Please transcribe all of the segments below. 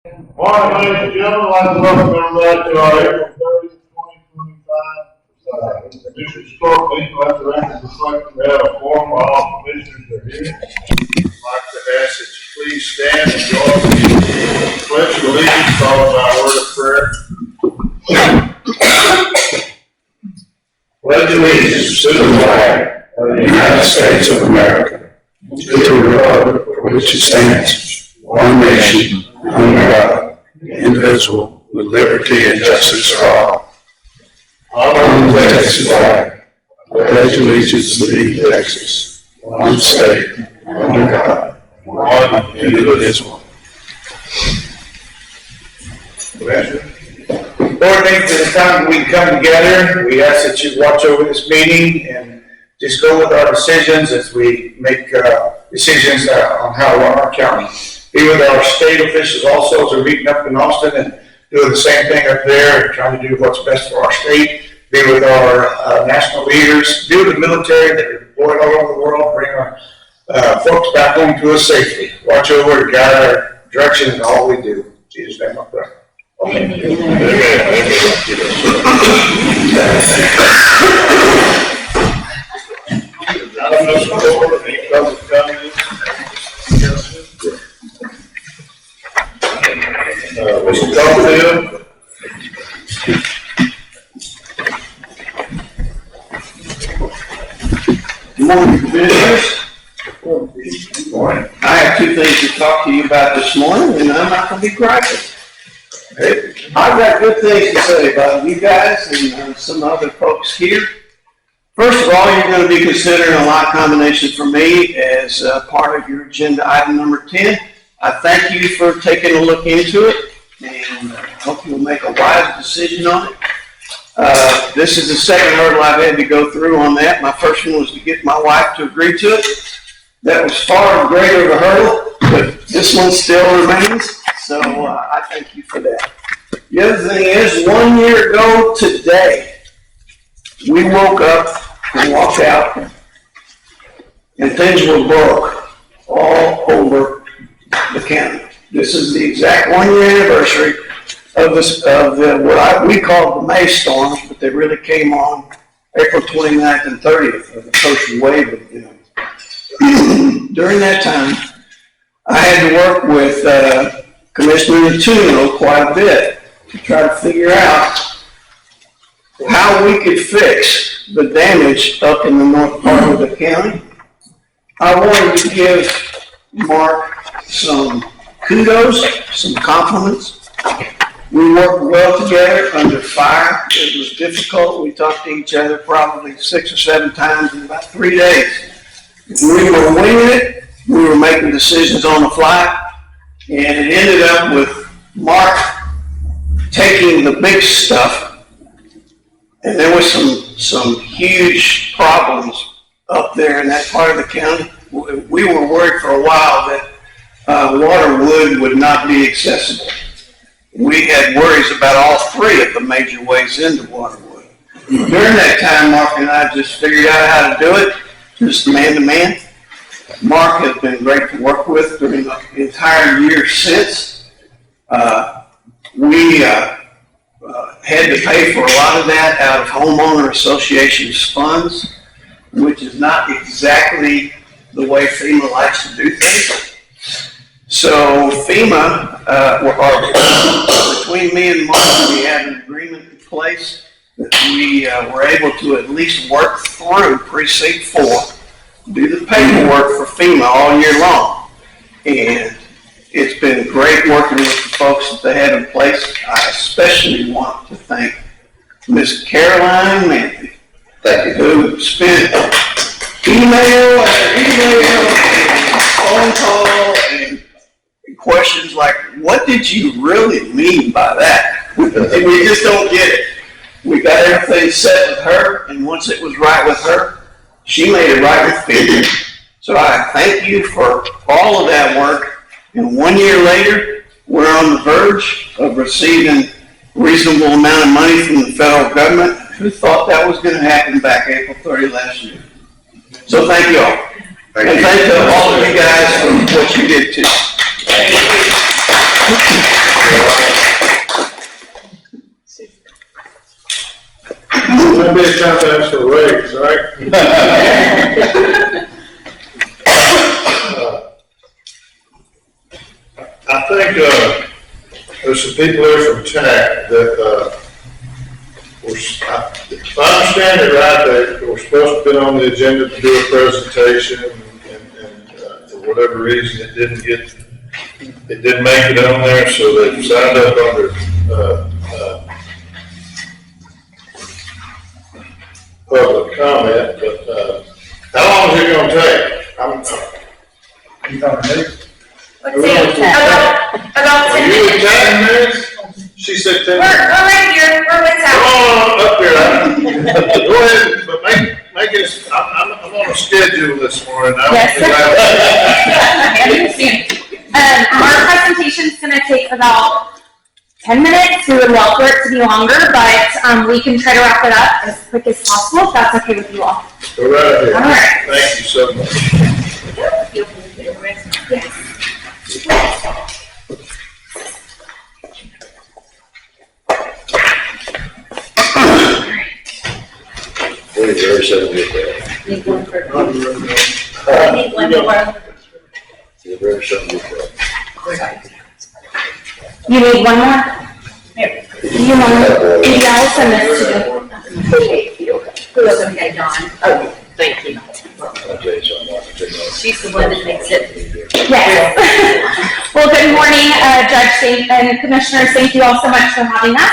All right, ladies and gentlemen, I'd like to welcome everybody to our April 30th, 2025 Commissioners Court meeting. Let the record reflect we have a quorum. All commissioners are here. I'd like to ask that you please stand and join me in the pledge of allegiance, followed by a word of prayer. Pledge allegiance to the flag of the United States of America, to the republic for which it stands, one nation, under God, indivisible, with liberty and justice for all. On the Texas flag, pledge allegiance to thee, Texas, one state, under God, one indivisible. Lord, thank you for the time we can come together. We ask that you watch over this meeting and just go with our decisions as we make decisions on how to run our county. Be with our state officials also as we're meeting up in Austin and doing the same thing up there and trying to do what's best for our state. Be with our national leaders. Be with the military that are deployed all over the world. Bring our folks back home to us safely. Watch over and guide our direction in all we do. In Jesus' name I pray. Amen. Mr. Cofield. Good morning, commissioners. Good morning. I have two things to talk to you about this morning, and I'm not going to be griping. I've got good things to say about you guys and some other folks here. First of all, you're going to be considering a lot combination for me as part of your agenda item number 10. I thank you for taking a look into it, and I hope you'll make a wise decision on it. This is the second hurdle I've had to go through on that. My first one was to get my wife to agree to it. That was far greater of a hurdle, but this one still remains, so I thank you for that. The other thing is, 1 year ago today, we woke up and walked out, and things were broke all over the county. This is the exact 1 year anniversary of this, we call the May storms, but they really came on April 29th and 30th of the first wave of them. During that time, I had to work with Commissioner Muno quite a bit to try to figure out how we could fix the damage up in the north part of the county. I wanted to give Mark some kudos, some compliments. We worked well together under fire. It was difficult. We talked to each other probably 6 or 7 times in about 3 days. We were winging it. We were making decisions on the fly. And it ended up with Mark taking the big stuff. And there was some huge problems up there in that part of the county. We were worried for a while that Waterwood would not be accessible. We had worries about all 3 of the major ways into Waterwood. During that time, Mark and I just figured out how to do it, just man to man. Mark has been great to work with during the entire year since. We had to pay for a lot of that out of homeowner association's funds, which is not exactly the way FEMA likes to do things. So FEMA, between me and Mark, we had an agreement in place that we were able to at least work through Precinct 4, do the paperwork for FEMA all year long. And it's been great working with the folks that they have in place. I especially want to thank Miss Caroline Manley, who spent email after email and phone call and questions like, what did you really mean by that? And we just don't get it. We got everything set with her, and once it was right with her, she made it right with me. So I thank you for all of that work. And 1 year later, we're on the verge of receiving a reasonable amount of money from the federal government. Who thought that was going to happen back April 30 last year? So thank you all. And thank you all of you guys for what you did too. it's time to ask for a raise, right? I think, there's some people there from TAC that, if I understand it right, they were supposed to be on the agenda to do a presentation, and for whatever reason, it didn't make it on there, so they signed up under, public comment, but, how long is it gonna take? About 10 You minutes. 10 minutes? She said 10 We're minutes. right here, we're with Come Sally. on up here, go ahead, but make it, I'm on a schedule this morning. Yes, sir. I understand. Our presentation's gonna take about 10 minutes. We would love for it to be longer, but, we can try to wrap it up as quick as possible, if that's okay with you all. Go right ahead. All right. Thank you so much. Yes. Very seldom get that. Need one for, need one more. Very seldom get that. You need one more? You want, maybe I'll send this to you. Who else have you got? Oh, thank you. I'll tell you something, I'll take that. She's the one that makes it. Yes. Well, good morning, Judge and Commissioners. Thank you all so much for having us.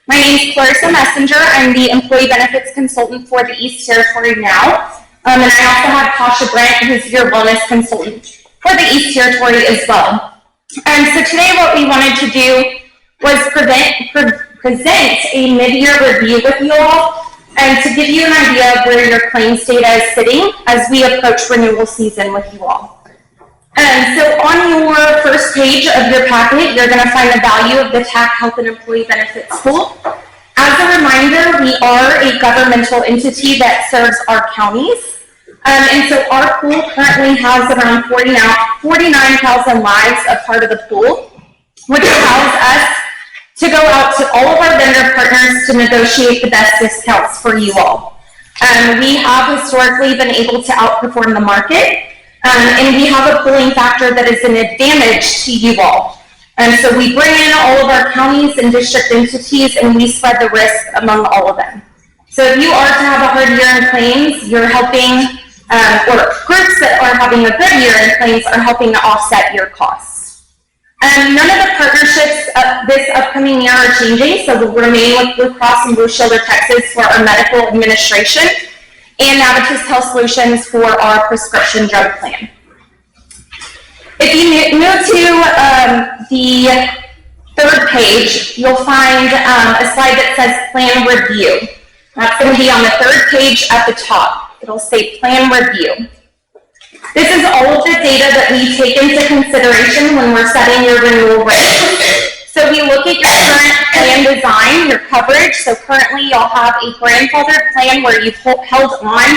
My name is Clarissa Messenger. I'm the Employee Benefits Consultant for the East Territory now. And I also have Tasha Brent, who's your Wellness Consultant for the East Territory as well. And so today what we wanted to do was present a mid-year review with you all, and to give you an idea of where your claims data is sitting as we approach renewal season with you all. And so on your first page of your packet, you're going to find the value of the TAC Health and Employee Benefits Pool. As a reminder, we are a governmental entity that serves our counties. And so our pool currently has around 49,000 lives a part of the pool, which allows us to go out to all of our vendor partners to negotiate the best discounts for you all. We have historically been able to outperform the market, and we have a pooling factor that is an advantage to you all. And so we bring in all of our counties and district entities, and we spread the risk among all of them. So if you are to have a hard year in claims, you're helping, or groups that are having a good year in claims are helping to offset your costs. None of the partnerships this upcoming year are changing, so we'll remain with Blue Cross and Blue Shield of Texas for our medical administration, and Navitus Health Solutions for our prescription drug plan. If you move to the third page, you'll find a slide that says Plan Review. That's going to be on the third page at the top. It'll say Plan Review. This is all of the data that we take into consideration when we're setting your renewal rate. So we look at your current plan design, your coverage. So currently you'll have a grandfathered plan where you've held on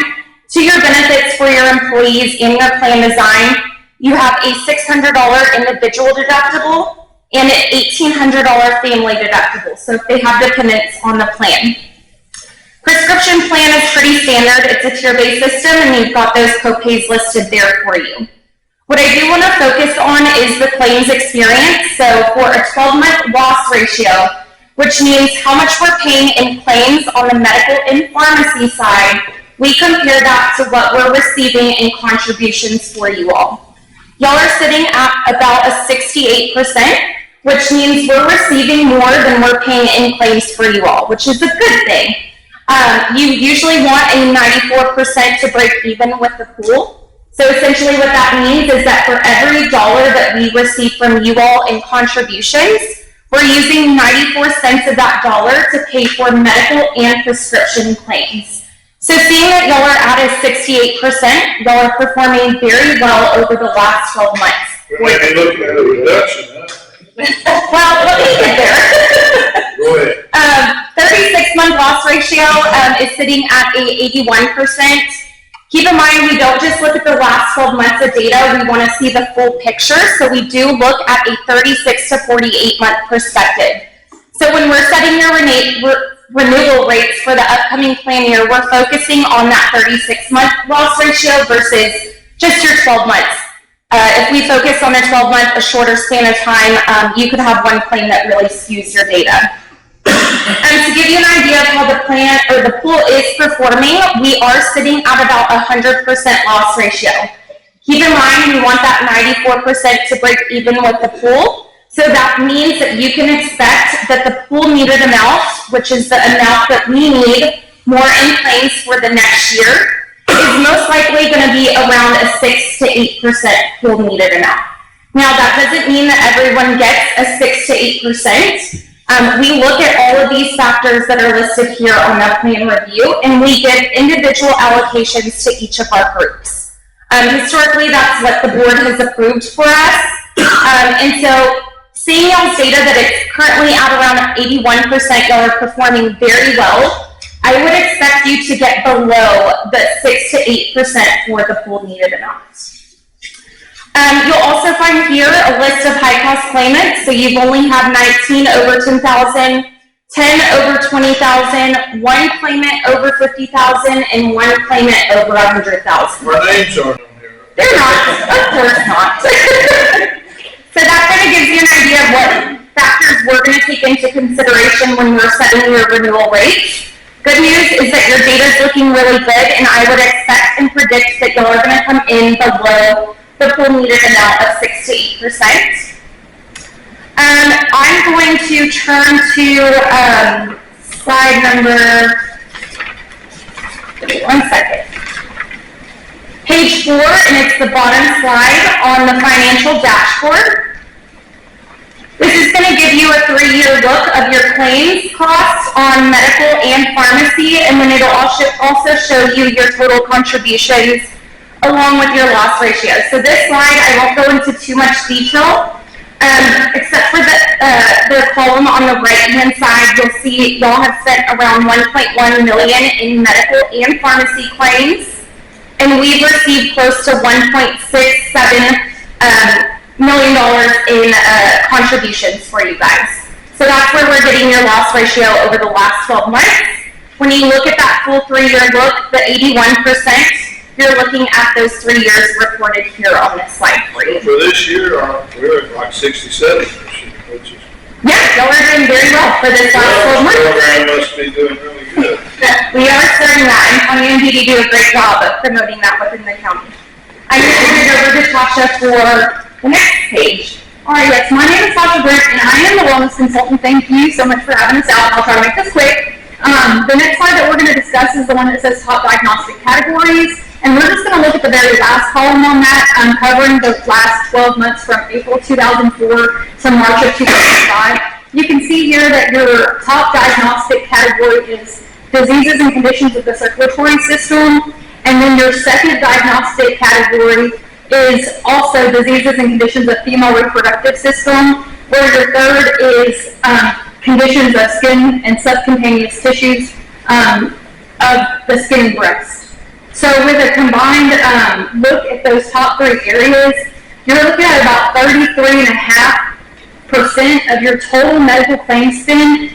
to your benefits for your employees in your plan design. You have a $600 individual deductible and an $1,800 family deductible. So if they have dependents on the plan. Prescription plan is pretty standard. It's a tier-based system, and you've got those copays listed there for you. What I do want to focus on is the claims experience. So for a 12-month loss ratio, which means how much we're paying in claims on the medical and pharmacy side, we compare that to what we're receiving in contributions for you all. Y'all are sitting at about a 68%, which means we're receiving more than we're paying in claims for you all, which is a good thing. You usually want a 94% to break even with the pool. So essentially what that means is that for every dollar that we receive from you all in contributions, we're using 94 cents of that dollar to pay for medical and prescription claims. So seeing that y'all are at a 68%, y'all are performing very well over the last 12 months. We may be looking at a reduction, huh? Well, let me get there. Go ahead. 36-month loss ratio is sitting at a 81%. Keep in mind, we don't just look at the last 12 months of data, we want to see the full picture, so we do look at a 36 to 48 month perspective. So when we're setting your renewal rates for the upcoming plan year, we're focusing on that 36-month loss ratio versus just your 12 months. If we focus on a 12-month, a shorter span of time, you could have one claim that really skews your data. To give you an idea of how the plan or the pool is performing, we are sitting at about 100% loss ratio. Keep in mind, we want that 94% to break even with the pool. So that means that you can expect that the pool needed amount, which is the amount that we need more in claims for the next year, is most likely going to be around a 6 to 8% pool needed amount. Now, that doesn't mean that everyone gets a 6 to 8%. We look at all of these factors that are listed here on the plan review, and we give individual allocations to each of our groups. Historically, that's what the board has approved for us. And so, seeing y'all's data that it's currently at around 81%, y'all are performing very well. I would expect you to get below the 6 to 8% for the pool needed amounts. You'll also find here a list of high-cost claimants. So you've only had 19 over 10,000, 10 over 20,000, one claimant over 50,000, and one claimant over 100,000. Our names aren't on here. They're not, of course not. So that kind of gives you an idea of what factors we're going to take into consideration when we're setting your renewal rates. Good news is that your data is looking really good, and I would expect and predict that y'all are going to come in below the pool needed amount of 6 to 8%. I'm going to turn to slide number, give me 1 second. Page 4, and it's the bottom slide on the financial dashboard. This is going to give you a 3-year look of your claims costs on medical and pharmacy, and then it'll also show you your total contributions along with your loss ratio. So this slide, I won't go into too much detail, except for the column on the right-hand side. You'll see y'all have spent around $1.1 million in medical and pharmacy claims, and we've received close to $1.67 million in contributions for you guys. So that's where we're getting your loss ratio over the last 12 months. When you look at that full 3-year look, the 81%, you're looking at those 3 years reported here on this slide for you. For this year, we're at like 67%, which is. Yeah, y'all are doing very well for this last 12 months. The program must be doing really good. We are starting that, and County and MPD do a great job of promoting that within the county. I'm going to turn it over to Tasha for the next page. All right, yes, my name is Tasha Brent, and I am the wellness consultant. Thank you so much for having us out. I'll try to make this quick. The next slide that we're going to discuss is the one that says top diagnostic categories, and we're just going to look at the very last column on that, covering the last 12 months from April 2004 to March of 2005. You can see here that your top diagnostic category is diseases and conditions of the circulatory system, and then your second diagnostic category is also diseases and conditions of female reproductive system, where your third is conditions of skin and subcutaneous tissues of the skin and breast. So with a combined look at those top 3 areas, you're looking at about 33.5% of your total medical claim spend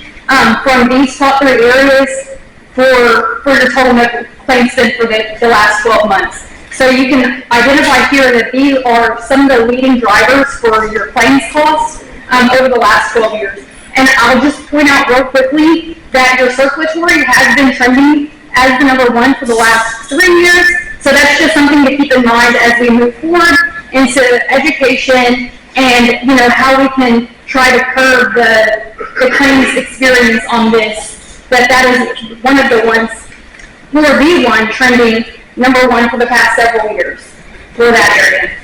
from these top 3 areas for your total medical claim spend for the last 12 months. So you can identify here that these are some of the leading drivers for your claims costs over the last 12 years. And I'll just point out real quickly that your circulatory has been trending as the number 1 for the last 3 years. So that's just something to keep in mind as we move forward into education and how we can try to curb the claims experience on this. That is one of the ones, or the one trending number 1 for the past several years for that area.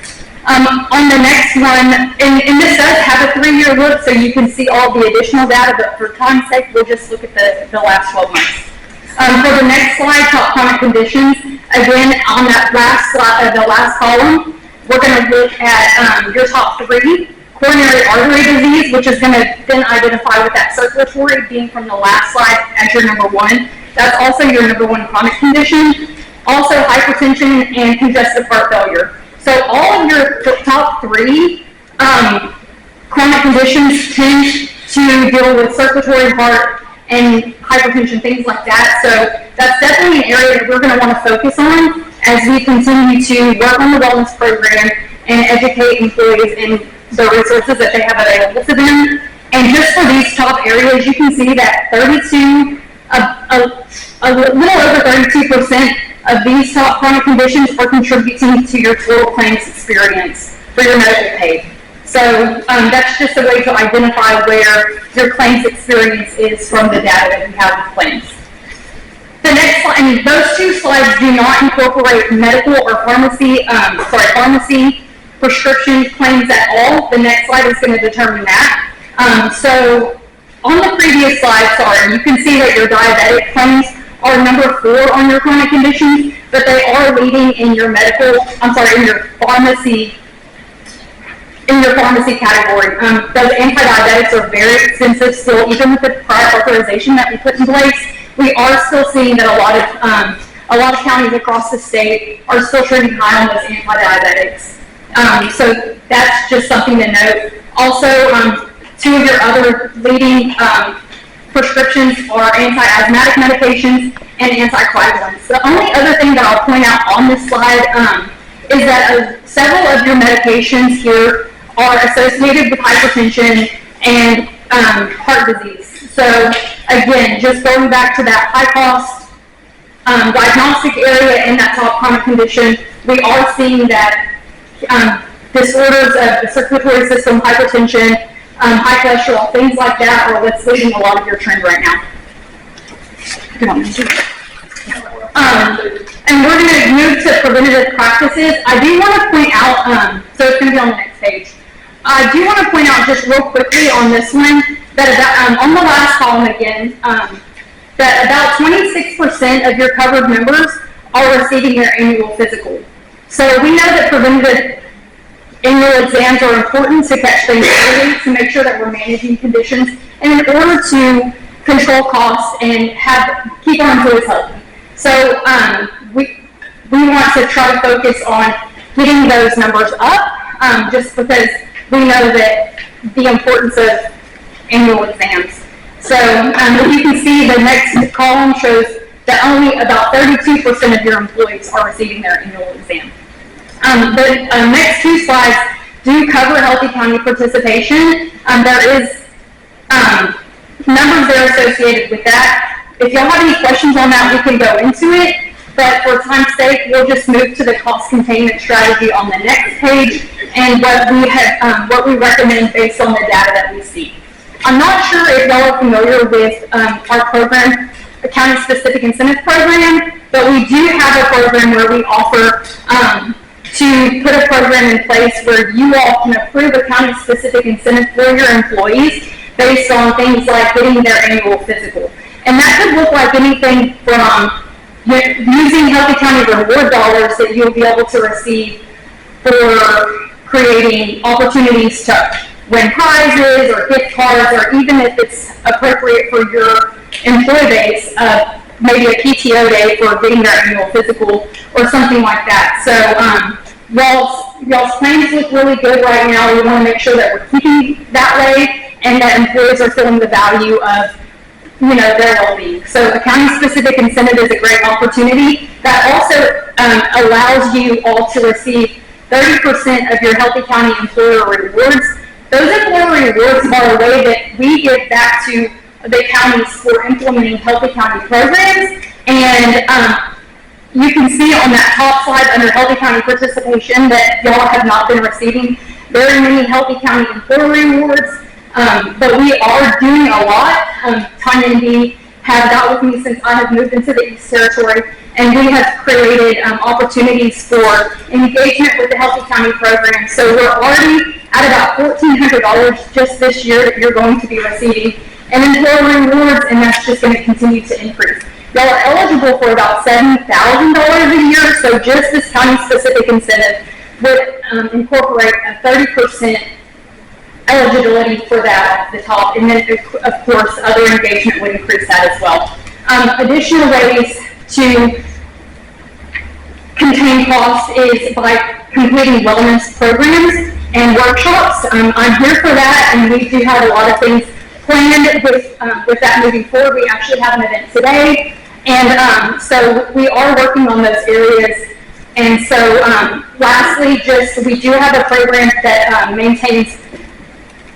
On the next one, and this does have a 3-year look, so you can see all the additional data, but for time's sake, we'll just look at the last 12 months. For the next slide, top chronic conditions, again, on that last slide, the last column, we're going to look at your top 3. Coronary artery disease, which is going to then identify with that circulatory being from the last slide as your number 1. That's also your number 1 chronic condition. Also hypertension and congestive heart failure. So all of your top 3 chronic conditions tend to deal with circulatory, heart, and hypertension, things like that. So that's definitely an area that we're going to want to focus on as we continue to work on the wellness program and educate employees in the resources that they have available to them. And just for these top areas, you can see that a little over 32% of these top chronic conditions are contributing to your total claims experience for your medical pay. So that's just a way to identify where your claims experience is from the data that we have with claims. The next slide, and those two slides do not incorporate medical or pharmacy prescription claims at all. The next slide is going to determine that. So on the previous slide, you can see that your diabetic claims are number 4 on your chronic conditions, but they are leading in your pharmacy category. Those anti-diabetics are very expensive still, even with the prior authorization that we put in place. We are still seeing that a lot of counties across the state are still trading high on those anti-diabetics. So that's just something to note. Also, 2 of your other leading prescriptions are anti-asthmatic medications and anticoagulants. The only other thing that I'll point out on this slide is that several of your medications here are associated with hypertension and heart disease. So again, just going back to that high cost diagnostic area in that top chronic condition, we are seeing that disorders of the circulatory system, hypertension, high cholesterol, things like that are what's leading a lot of your trend right now. And we're going to move to preventative practices. I do want to point out, so it's going to be on the next page. I do want to point out just real quickly on this one that on the last column again, that about 26% of your covered members are receiving their annual physical. So we know that preventative annual exams are important to catch things early, to make sure that we're managing conditions, and in order to control costs and keep our employees healthy. So we want to try to focus on getting those numbers up, just because we know that the importance of annual exams. So if you can see, the next column shows that only about 32% of your employees are receiving their annual exam. The next 2 slides do cover Healthy County participation. There is numbers that are associated with that. If y'all have any questions on that, we can go into it. But for time's sake, we'll just move to the cost containment strategy on the next page and what we recommend based on the data that we see. I'm not sure if y'all are familiar with our program, the county-specific incentive program, but we do have a program where we offer to put a program in place where you all can approve a county-specific incentive for your employees based on things like getting their annual physical. And that could look like anything from using Healthy County reward dollars that you'll be able to receive for creating opportunities to win prizes or gift cards, or even if it's appropriate for your employee base, maybe a PTO day for getting their annual physical or something like that. So y'all's plans look really good right now. We want to make sure that we're keeping that way and that employees are feeling the value of their well-being. So a county-specific incentive is a great opportunity that also allows you all to receive 30% of your Healthy County employer rewards. Those employer rewards are a way that we give back to the counties for implementing Healthy County programs. And you can see on that top slide under Healthy County participation that y'all have not been receiving very many Healthy County employer rewards. But we are doing a lot. Tanya and Dee have got with me since I have moved into the East Territory, and we have created opportunities for engagement with the Healthy County program. So we're already at about $1,400 just this year that you're going to be receiving in employer rewards, and that's just going to continue to increase. Y'all are eligible for about $7,000 a year, so just this county-specific incentive would incorporate a 30% eligibility for that off the top, and then of course other engagement would increase that as well. Additional ways to contain costs is by completing wellness programs and workshops. I'm here for that, and we do have a lot of things planned with that moving forward. We actually have an event today, and so we are working on those areas. And so lastly, we do have a program that maintains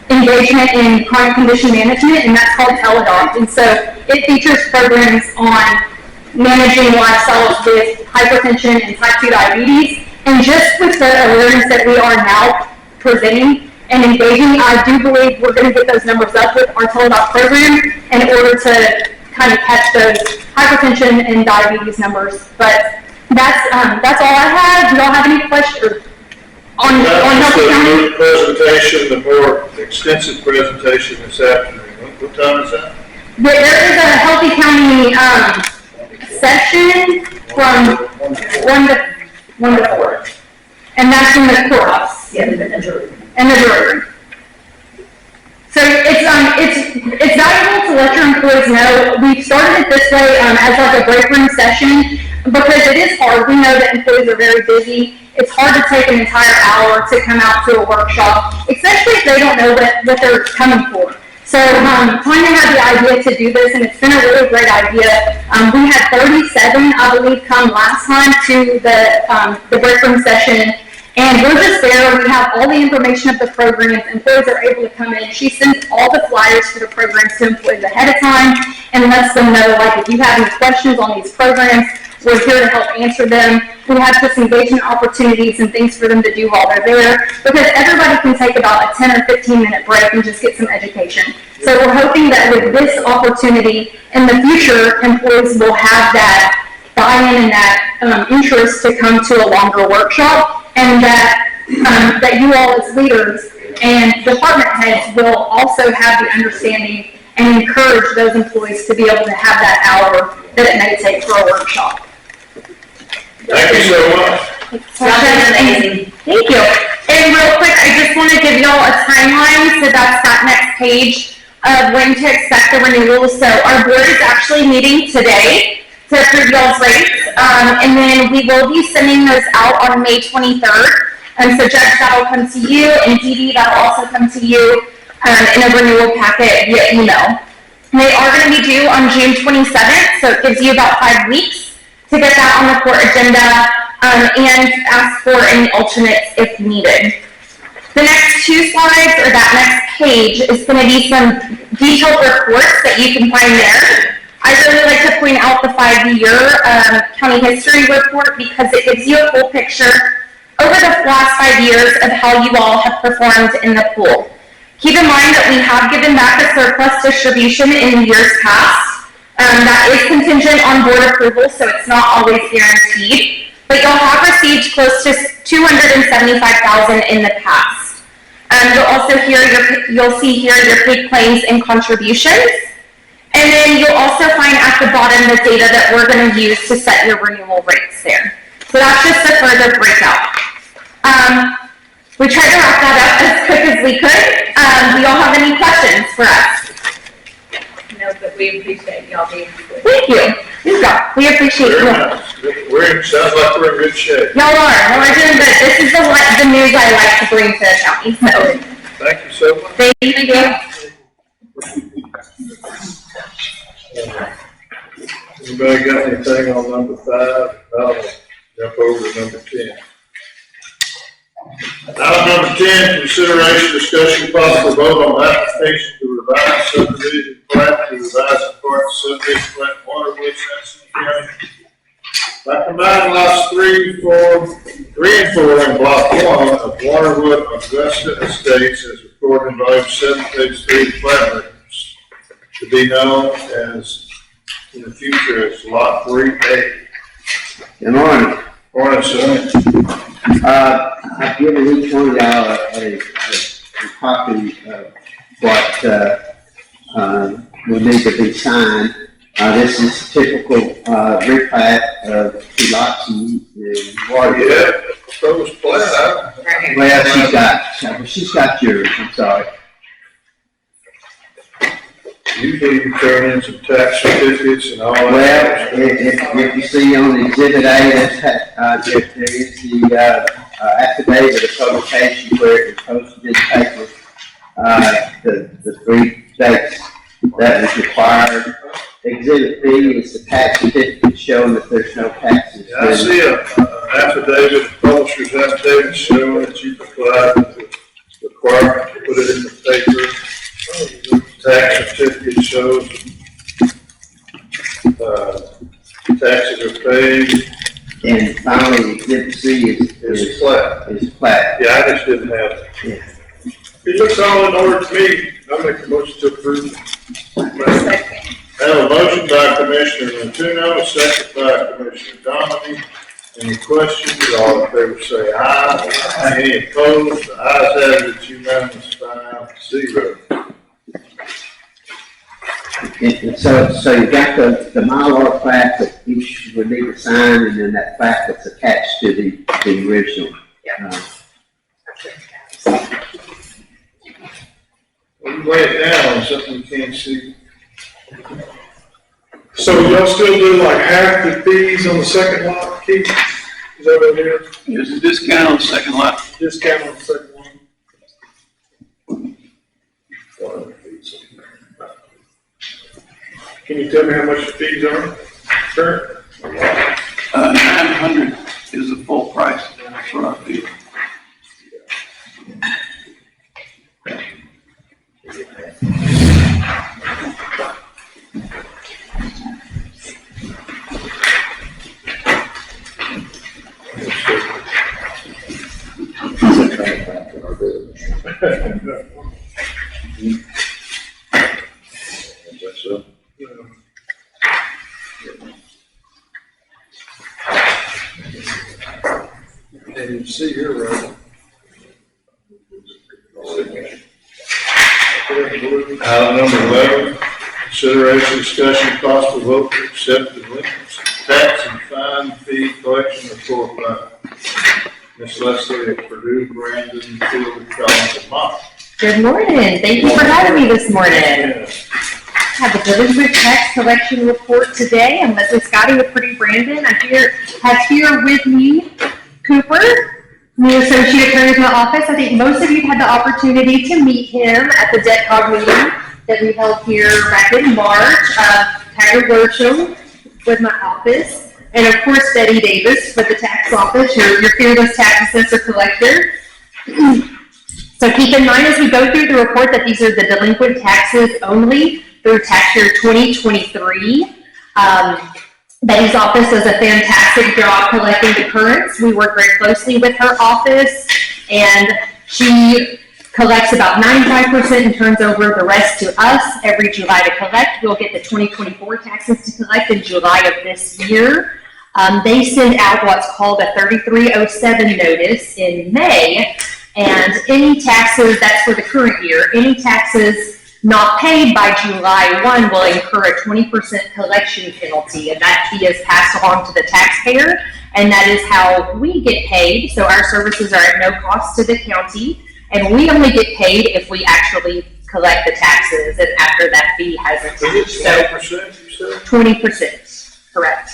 engagement in chronic condition management, and that's called Teledoc. And so it features programs on managing lifestyles with hypertension and type 2 diabetes. And just with the awareness that we are now presenting and engaging, I do believe we're going to get those numbers up with our Teledoc program in order to kind of catch those hypertension and diabetes numbers. But that's all I have. Do y'all have any questions on Healthy County? The presentation, the more extensive presentation this afternoon. What time is that? There is a Healthy County session from 1 to 4, and that's in the courthouse. Yeah, the jury. And the jury room. So it's valuable to let your employees know. We've started it this way as like a break room session because it is hard. We know that employees are very busy. It's hard to take an entire hour to come out to a workshop, especially if they don't know what they're coming for. So Tanya had the idea to do this, and it's been a really great idea. We had 37, I believe, come last time to the break room session, and we're just there. We have all the information of the programs. Employees are able to come in. She sends all the flyers for the programs to employees ahead of time and lets them know, like, if you have any questions on these programs, we're here to help answer them. We have just engagement opportunities and things for them to do while they're there, because everybody can take about a 10 or 15-minute break and just get some education. So we're hoping that with this opportunity in the future, employees will have that buy-in and that interest to come to a longer workshop, and that you all as leaders and department heads will also have the understanding and encourage those employees to be able to have that hour that it may take for a workshop. Thank you so much. Sounds amazing. Thank you. And real quick, I just want to give y'all a timeline, so that's that next page of when to expect the renewals. So our board is actually meeting today to approve y'all's rates, and then we will be sending those out on May 23rd. And so Judge, that'll come to you, and Dee Dee, that'll also come to you in a renewal packet via email. They are going to be due on June 27th, so it gives you about 5 weeks to get that on the court agenda and ask for any alternates if needed. The next 2 slides, or that next page, is going to be some detailed reports that you can find there. I really like to point out the 5-year county history report because it gives you a full picture over the last 5 years of how you all have performed in the pool. Keep in mind that we have given back a surplus distribution in years past. That is contingent on board approval, so it's not always guaranteed. But you'll have received close to $275,000 in the past. You'll also you'll see here your paid claims and contributions. And then you'll also find at the bottom the data that we're going to use to set your renewal rates there. So that's just a further breakout. We tried to wrap that up as quick as we could. Do y'all have any questions for us? No, but we appreciate y'all being here. Thank you. We appreciate you. Sounds like we're in good shape. Y'all are. Well, we're doing good. This is the news I like to bring to the county. So Thank you so much. thank you. Anybody got anything on number 5? I'll jump over to number 10. Item number 10, consideration, discussion, possible vote on application to revise subdivision plat to revise and part subdivision plat Waterwood, Jacinto County. By combining lots 3 and 4 in block 1 of Waterwood Augusta Estates as recorded in volume 7, page 3 of plat records, to be known as in the future as lot 3A. Good morning. Morning, sir. I've given each one of y'all a copy of what will need to be signed. This is typical replat of 2 lots in Waterwood. Yeah, proposed plat. Well, she's got yours, I'm sorry. Usually you turn in some tax certificates and all Well, that. if you see on Exhibit A, there is the affidavit of publication where it was posted in the paper, the 3 dates tax certificate showing that there's no taxes. Yeah, I see a affidavit, publisher's affidavit showing that you complied with the requirement to put it in the paper. Tax certificate shows, taxes are paid. And finally, exhibit C It's flat. is plat. Yeah, I just didn't have it. Yeah. It looks all in order to me. I'll make a motion to approve. I have a motion by Commissioner Muno, a second by Commissioner Donovan. Any questions? All in favor say aye. Any opposed? The ayes have it, it's unanimous, 5-0. And so you got the Mylar plat that each would need to sign, and then that plat that's attached to the original. Well, you lay it down on something you can't see. So y'all still do like half the fees on the second lot, Keith? Is that what it is? There's a discount on the second lot. Discount on the second one? Can you tell me how much the fees are? Sure. 900 is the full price for our fee. And you see here, right? Item number 11, consideration, discussion, possible vote to accept the delinquency tax and fine fee collection report by Ms. Leslie of Purdue, Brandon, Field, Collins, and Mott. Good morning. Thank you for having me this morning. Yeah. I have a delinquent tax collection report today. I'm Leslie Scotty with Purdue Brandon. I have here with me Cooper, new associate attorney in my office. I think most of you had the opportunity to meet him at the debt cog meeting that we held here back in March. Tiger Worsham with my office, and of course Betty Davis with the tax office, your fearless tax assessor collector. So keep in mind as we go through the report that these are the delinquent taxes only through tax year 2023. Betty's office does a fantastic job collecting the currents. We work very closely with her office, and she collects about 95% and turns over the rest to us every July to collect. We'll get the 2024 taxes to collect in July of this year. They send out what's called a 3307 notice in May, and any taxes, that's for the current year, any taxes not paid by July 1 will incur a 20% collection penalty, and that fee is passed along to the taxpayer, and that is how we get paid. So our services are at no cost to the county, and we only get paid if we actually collect the taxes and after that fee has attached. So 20%, you said? 20%, correct.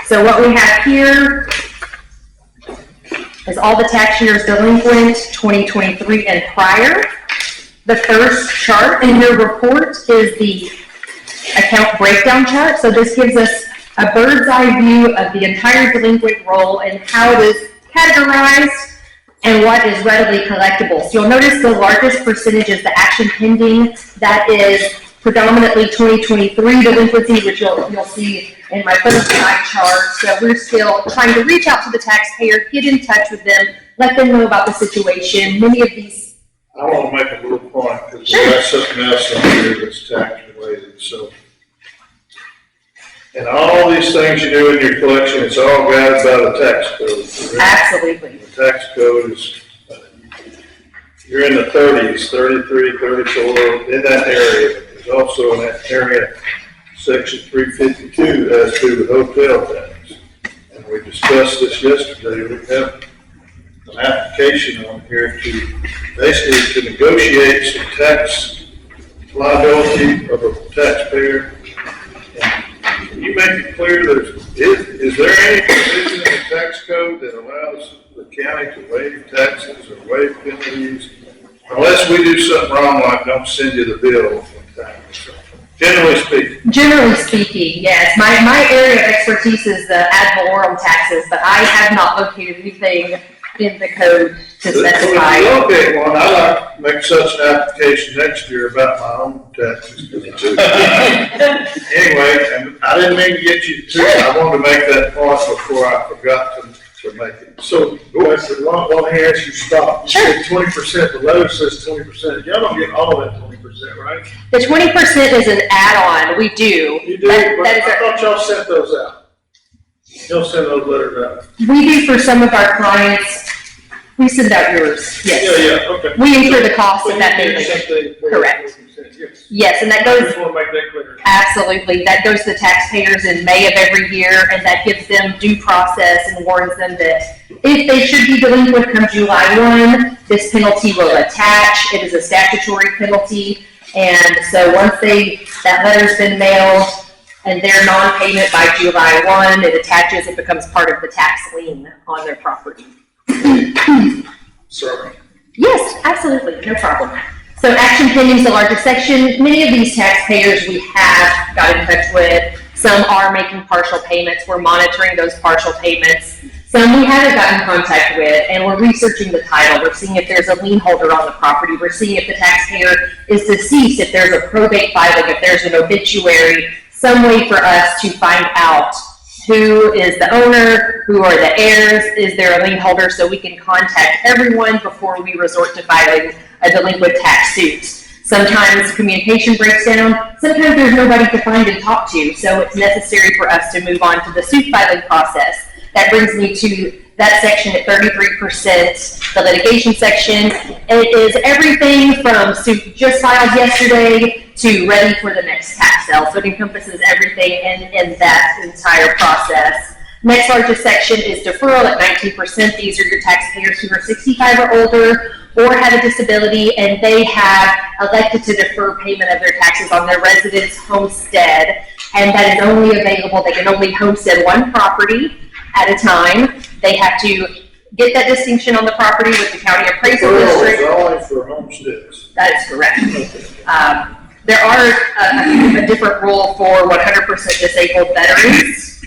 So what we have here is all the tax years delinquent, 2023 and prior. The first chart in your report is the account breakdown chart. So this gives us a bird's eye view of the entire delinquent roll and how it is categorized and what is readily collectible. So you'll notice the largest percentage is the action pending. That is predominantly 2023 delinquency, which you'll see in my first slide chart. So we're still trying to reach out to the taxpayer, get in touch with them, let them know about the situation. Many of these. I want to make a little point, because Sure. there's something else on here that's tax related, so. And all these things you do in your collection, it's all guided by the tax code. Absolutely. The tax code is, you're in the 30s, 33, 34, in that area. There's also in that area, section 352 has to do with hotel tax. And we discussed this yesterday. We have an application on here to basically to negotiate some tax liability of a taxpayer. And can you make it clear is there any provision in the tax code that allows the county to waive taxes or waive penalties unless we do something wrong, like don't send you the bill in time? Generally speaking, yes. My area of expertise is the ad valorem taxes, but I have not located anything in the code to specify. If you locate one, I like to make such an application next year about my own taxes. Anyway, and I didn't mean to get you to, I wanted to make that point before I forgot to make it. So, let me ask you, stop. You said 20%, the letter says 20%. Y'all don't get all of that 20%, right? The 20% is an add-on, we do. You do, That but is I thought y'all sent those out. Y'all send those letters out. We do for some of our clients, we send out yours, yes. Yeah, okay. We incur the cost So of that you do mailing. something for Correct. 20%, yes. Yes, and that I goes, just want to make that clear. absolutely, that goes to taxpayers in May of every year, and that gives them due process and warns them that if they should be delinquent come July 1, this penalty will attach. It is a statutory penalty, and so once that letter's been mailed and their non-payment by July 1, it attaches, it becomes part of the tax lien on their property. Sorry. Yes, absolutely, no problem. So action pending is the largest section. Many of these taxpayers we have got in touch with. Some are making partial payments. We're monitoring those partial payments. Some we haven't gotten in contact with, and we're researching the title. We're seeing if there's a lien holder on the property. We're seeing if the taxpayer is deceased, if there's a probate filing, if there's an obituary, some way for us to find out who is the owner, who are the heirs, is there a lien holder, so we can contact everyone before we resort to filing a delinquent tax suit. Sometimes communication breaks down, sometimes there's nobody to find and talk to, so it's necessary for us to move on to the suit filing process. That brings me to that section at 33%, the litigation section. It is everything from suit just filed yesterday to ready for the next tax sale. So it encompasses everything in that entire process. Next largest section is deferral at 19%. These are your taxpayers who are 65 or older or have a disability, and they have elected to defer payment of their taxes on their residence homestead, and that is only available, they can only homestead one property at a time. They have to get that distinction on the property with the county appraisal district. Deferrals are only for homesteads. That is correct. There are a different rule for 100% disabled veterans.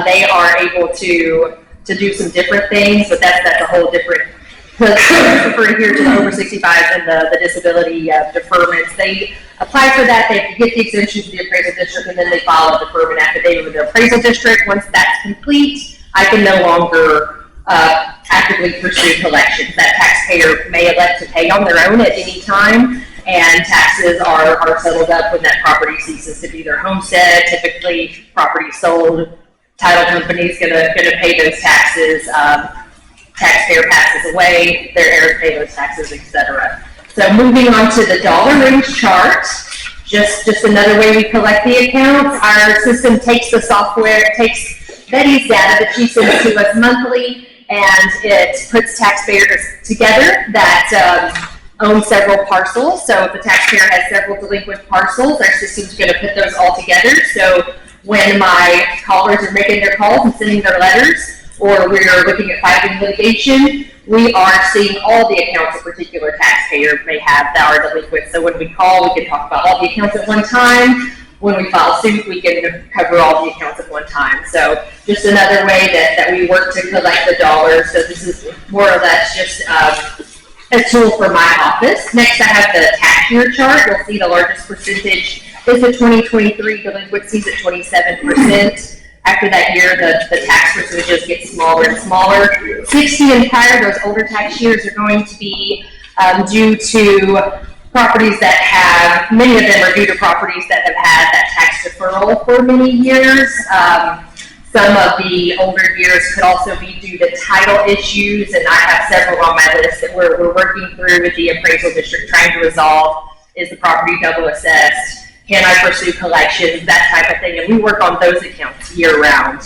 They are able to do some different things, but that's a whole different. Referring here to the over 65 and the disability deferments, they apply for that. They have to get the exemption to the appraisal district, and then they file a deferment affidavit with the appraisal district. Once that's complete, I can no longer actively pursue collections. That taxpayer may elect to pay on their own at any time, and taxes are settled up when that property ceases to be their homestead. Typically, property sold, title company's gonna pay those taxes. Taxpayer passes away, their heirs pay those taxes, etc. So moving on to the dollar range chart, just another way we collect the accounts. Our system takes the software, takes Betty's data that she sends to us monthly, and it puts taxpayers together that own several parcels. So if the taxpayer has several delinquent parcels, our system's going to put those all together. So when my callers are making their calls and sending their letters, or we're looking at filing litigation, we are seeing all the accounts a particular taxpayer may have that are delinquent. So when we call, we can talk about all the accounts at one time. When we file suit, we can cover all the accounts at one time. So just another way that we work to collect the dollars. So this is more or less just a tool for my office. Next, I have the tax year chart. You'll see the largest percentage is the 2023 delinquencies at 27%. After that year, the tax percentages get smaller and smaller. 60 and prior, those older tax years are going to be due to properties that have, many of them are due to properties that have had that tax deferral for many years. Some of the older years could also be due to title issues, and I have several on my list that we're working through with the appraisal district trying to resolve. Is the property double assessed? Can I pursue collections, that type of thing, and we work on those accounts year round.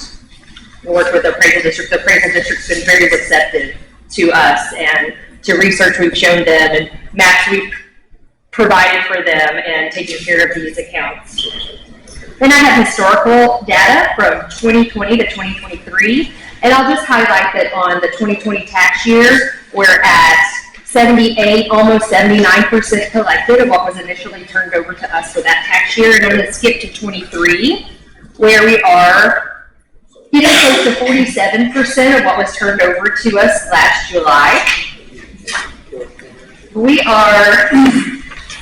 We work with the appraisal district. The appraisal district's been very receptive to us and to research we've shown them and maps we've provided for them and taking care of these accounts. Then I have historical data from 2020 to 2023, and I'll just highlight that on the 2020 tax year, we're at 78, almost 79% collected of what was initially turned over to us for that tax year. And I'm going to skip to 23, where we are getting close to 47% of what was turned over to us last July. We are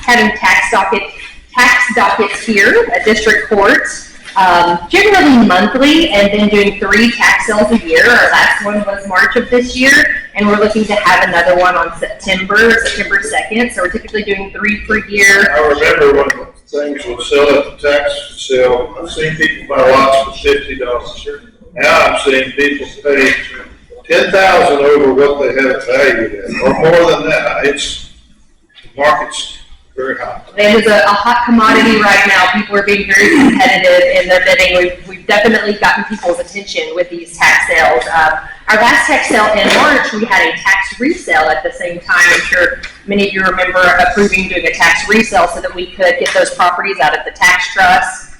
having tax dockets here at district courts, generally monthly, and then doing 3 tax sales a year. Our last one was March of this year, and we're looking to have another one on September 2nd. So we're typically doing 3 per year. I remember when things would sell at the tax sale, I've seen people buy lots for $50. Now I'm seeing people pay $10,000 over what they have it valued at, or more than that. The market's very hot. It is a hot commodity right now. People are being very competitive in their bidding. We've definitely gotten people's attention with these tax sales. Our last tax sale in March, we had a tax resale at the same time. I'm sure many of you remember approving doing a tax resale so that we could get those properties out of the tax trust.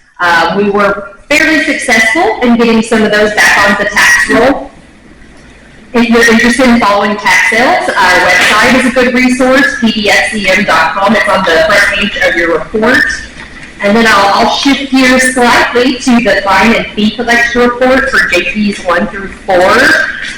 We were fairly successful in getting some of those back on the tax roll. If you're interested in following tax sales, our website is a good resource, pdfcm.com. It's on the front page of your report. And then I'll shift gears slightly to the fine and fee collection report for JPs 1 through 4.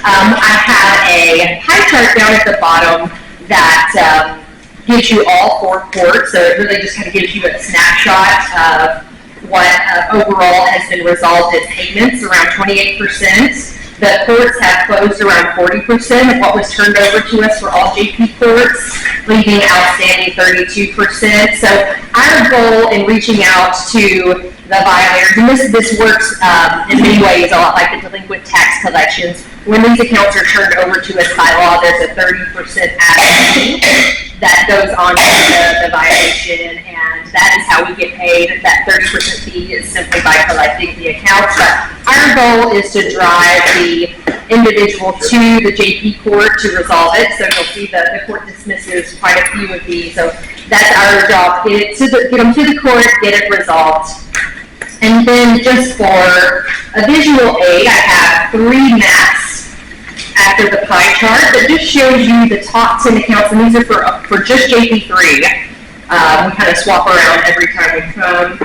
I have a pie chart down at the bottom that gives you all 4 courts. So it really just kind of gives you a snapshot of what overall has been resolved as payments, around 28%. The courts have closed around 40% of what was turned over to us for all JP courts, leaving outstanding 32%. So our goal in reaching out to the violators, and this works in many ways a lot like the delinquent tax collections. When these accounts are turned over to us by law, there's a 30% add that goes on to the violation, and that is how we get paid. That 30% fee is simply by collecting the accounts. But our goal is to drive the individual to the JP court to resolve it. So you'll see that the court dismisses quite a few of these. So that's our job, get them to the court, get it resolved. And then just for a visual aid, I have 3 maps after the pie chart that just shows you the top 10 accounts, and these are for just JP3. We kind of swap around every time we come.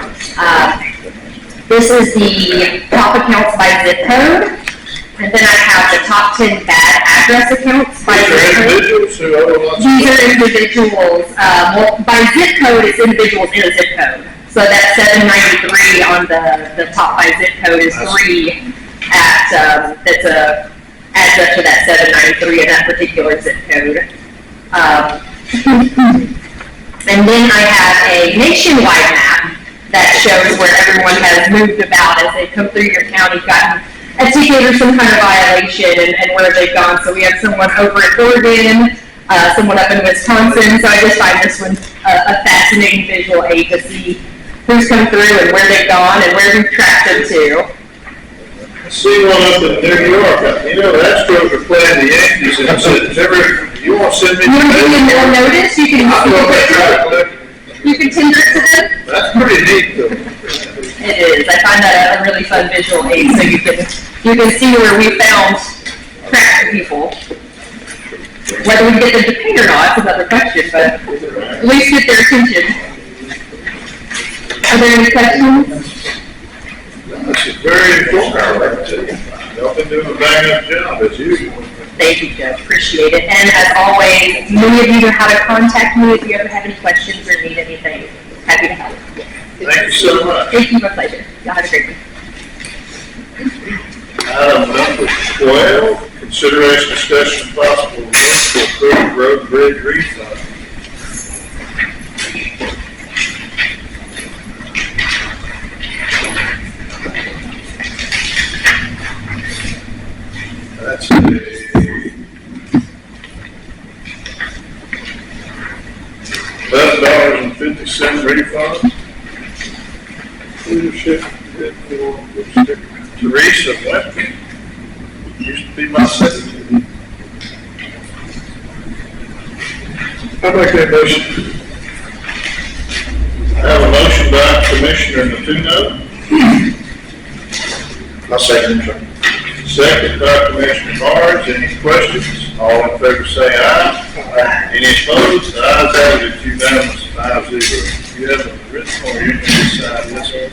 This is the top accounts by zip code, and then I have the top 10 bad address accounts by zip code. These are individuals. Well, by zip code, it's individuals in a zip code. So that 793 on the top by zip code is 3 at adds up to that 793 in that particular zip code. And then I have a nationwide map that shows where everyone has moved about as they come through your county, gotten a ticket or some kind of violation, and where they've gone. So we have someone over in Oregon, someone up in Wisconsin. So I just find this one a fascinating visual aid to see who's come through and where they've gone and where we've tracked them to. I see one up in New York. You know, the Astros are playing the Yankees, and it says, you want to send me? You want to give them more notice? You can tender it to them. That's pretty neat, though. It is. I find that a really fun visual aid, so you can see where we found cracked people. Whether we get them to pay or not is another question, but at least get their attention. Are there any questions? This is very informative. Y'all been doing a bang-up job, as usual. Thank you, Judge. Appreciate it. And as always, many of you know how to contact me if you ever have any questions or need anything. Happy to help. Thank you so much. Thank you. My pleasure. Y'all have a great day. Item number 12, consideration, discussion, and possible vote to approve road bridge refund. That's $11.50 refund. Leadership Teresa Went used to be my secretary. I'll make that motion. I have a motion by Commissioner Muno. I'll second it. Second by Commissioner Barnes. Any questions? All in favor say aye. Any opposed? The ayes have it, it's unanimous, 5-0. You have a written or you can decide this one?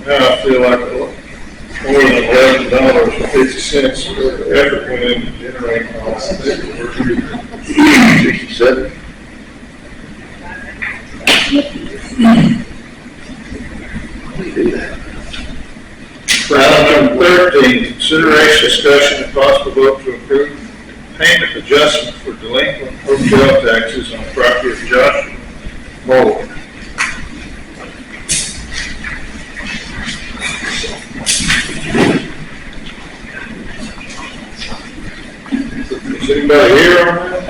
Now I feel like more than $11.50 for the effort went into generating all this. 67. Item number 13, consideration, discussion, and possible vote to approve payment adjustment for delinquent hotel taxes on property of Joshua Moore. Is anybody here on that?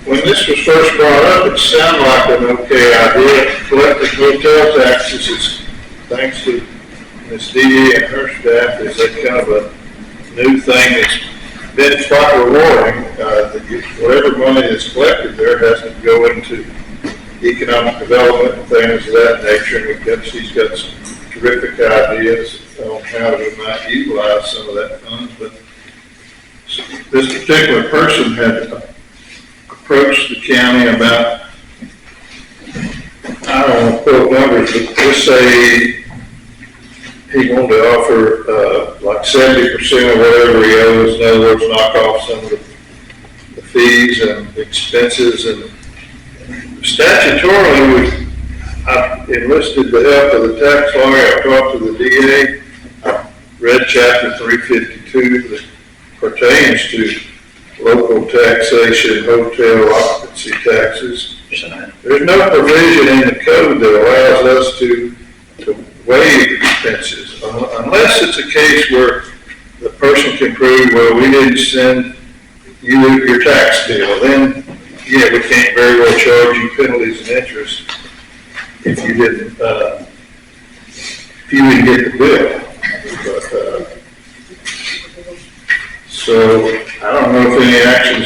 When this was first brought up, it sounded like an okay idea. Collecting hotel taxes is, thanks to Ms. Dee and her staff, is that kind of a new thing that's been quite rewarding. Whatever money is collected there has to go into economic development and things of that nature. And she's got some terrific ideas on how we might utilize some of that funds. But this particular person had approached the county about, I don't want to quote numbers, but just say he wanted to offer like 70% of whatever he owes. In other words, knock off some of the fees and expenses. And statutorily, I've enlisted the help of the tax lawyer. I talked to the DA. I read chapter 352 that pertains to local taxation, hotel occupancy taxes. There's no provision in the code that allows us to waive expenses, unless it's a case where the person can prove, well, we didn't send you your tax bill. Then, yeah, we can't very well charge you penalties and interest if you didn't get the bill. But, so I don't know if any action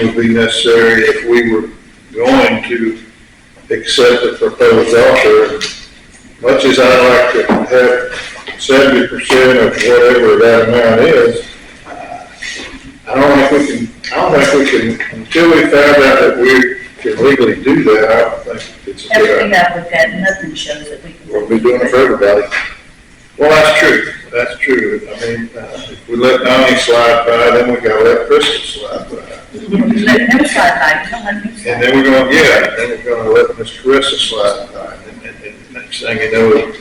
would be necessary if we were going to accept the proposed offer. Much as I'd like to have 70% of whatever that amount is, I don't think we can, until we found out that we can legally do that, I don't think it's a good idea. Everything I've looked at, nothing shows that we can. We'll be doing it for everybody. Well, that's true. That's true. I mean, if we let Donnie slide by, then we gotta let Crystal slide by. Let him slide by, don't let him slide. And then we're gonna let Miss Carissa slide by. And next thing you know,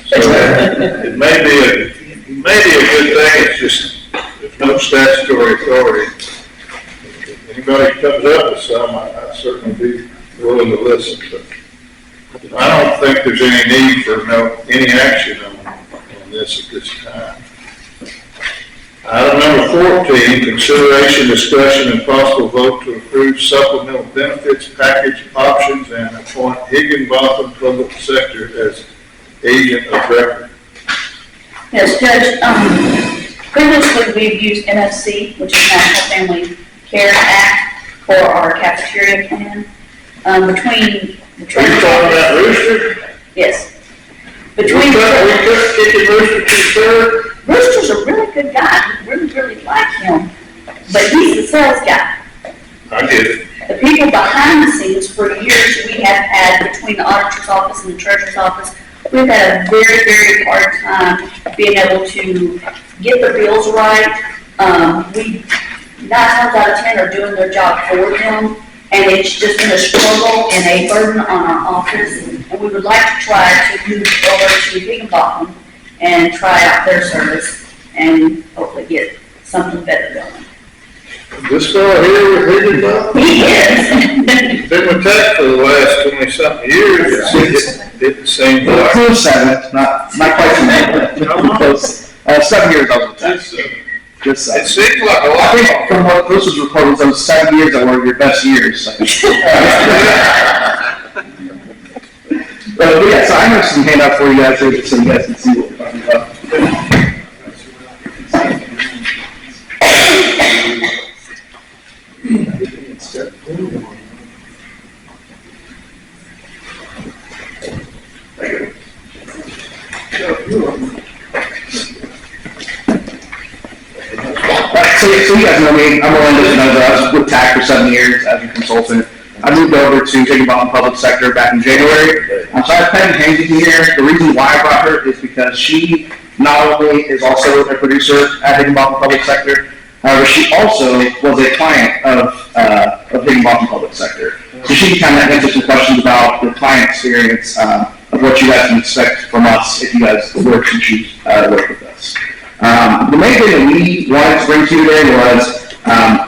so it may be a good thing. It's just, there's no statutory authority. If anybody comes up with some, I'd certainly be willing to listen, but I don't think there's any need for any action on this at this time. Item number 14, consideration, discussion, and possible vote to approve supplemental benefits package options and appoint Higginbotham Public Sector as agent of record. Yes, Judge, previously we've used NFC, which is National Family Care Act, for our cafeteria plan. Between the Are you talking about Rooster? Yes. We took kicking Rooster to the third? Rooster's a really good guy. We really like him, but he's the sales guy. I get it. The people behind the scenes, for years, we have had, between the auditor's office and the treasurer's office, we've had a very, very hard time being able to get the bills right. We, 9 times out of 10, are doing their job for them, and it's just been a struggle and a burden on our office. And we would like to try to move over to Higginbotham and try out their service and hopefully get something better going. This fellow here with Higginbotham? He is. Been with Tech for the last 20-something years. It's the same thing. Close 7, not quite 7, close. 7 years I was with Tech. Just It seems like a I lot. think from what this was reported, those 7 years that were your best years. But yeah, so I have some handouts for you guys here just so you guys can see what we're talking about. So you guys know me, I'm Orlando Spinoza. I was with TAC for 7 years as a consultant. I moved over to Higginbotham Public Sector back in January. So I have Penny Hansington here. The reason why I brought her is because she not only is also a producer at Higginbotham Public Sector, however, she also was a client of Higginbotham Public Sector. So she can kind of answer some questions about the client experience of what you guys can expect from us if you guys were to choose work with us. The main thing that we wanted to bring to you today was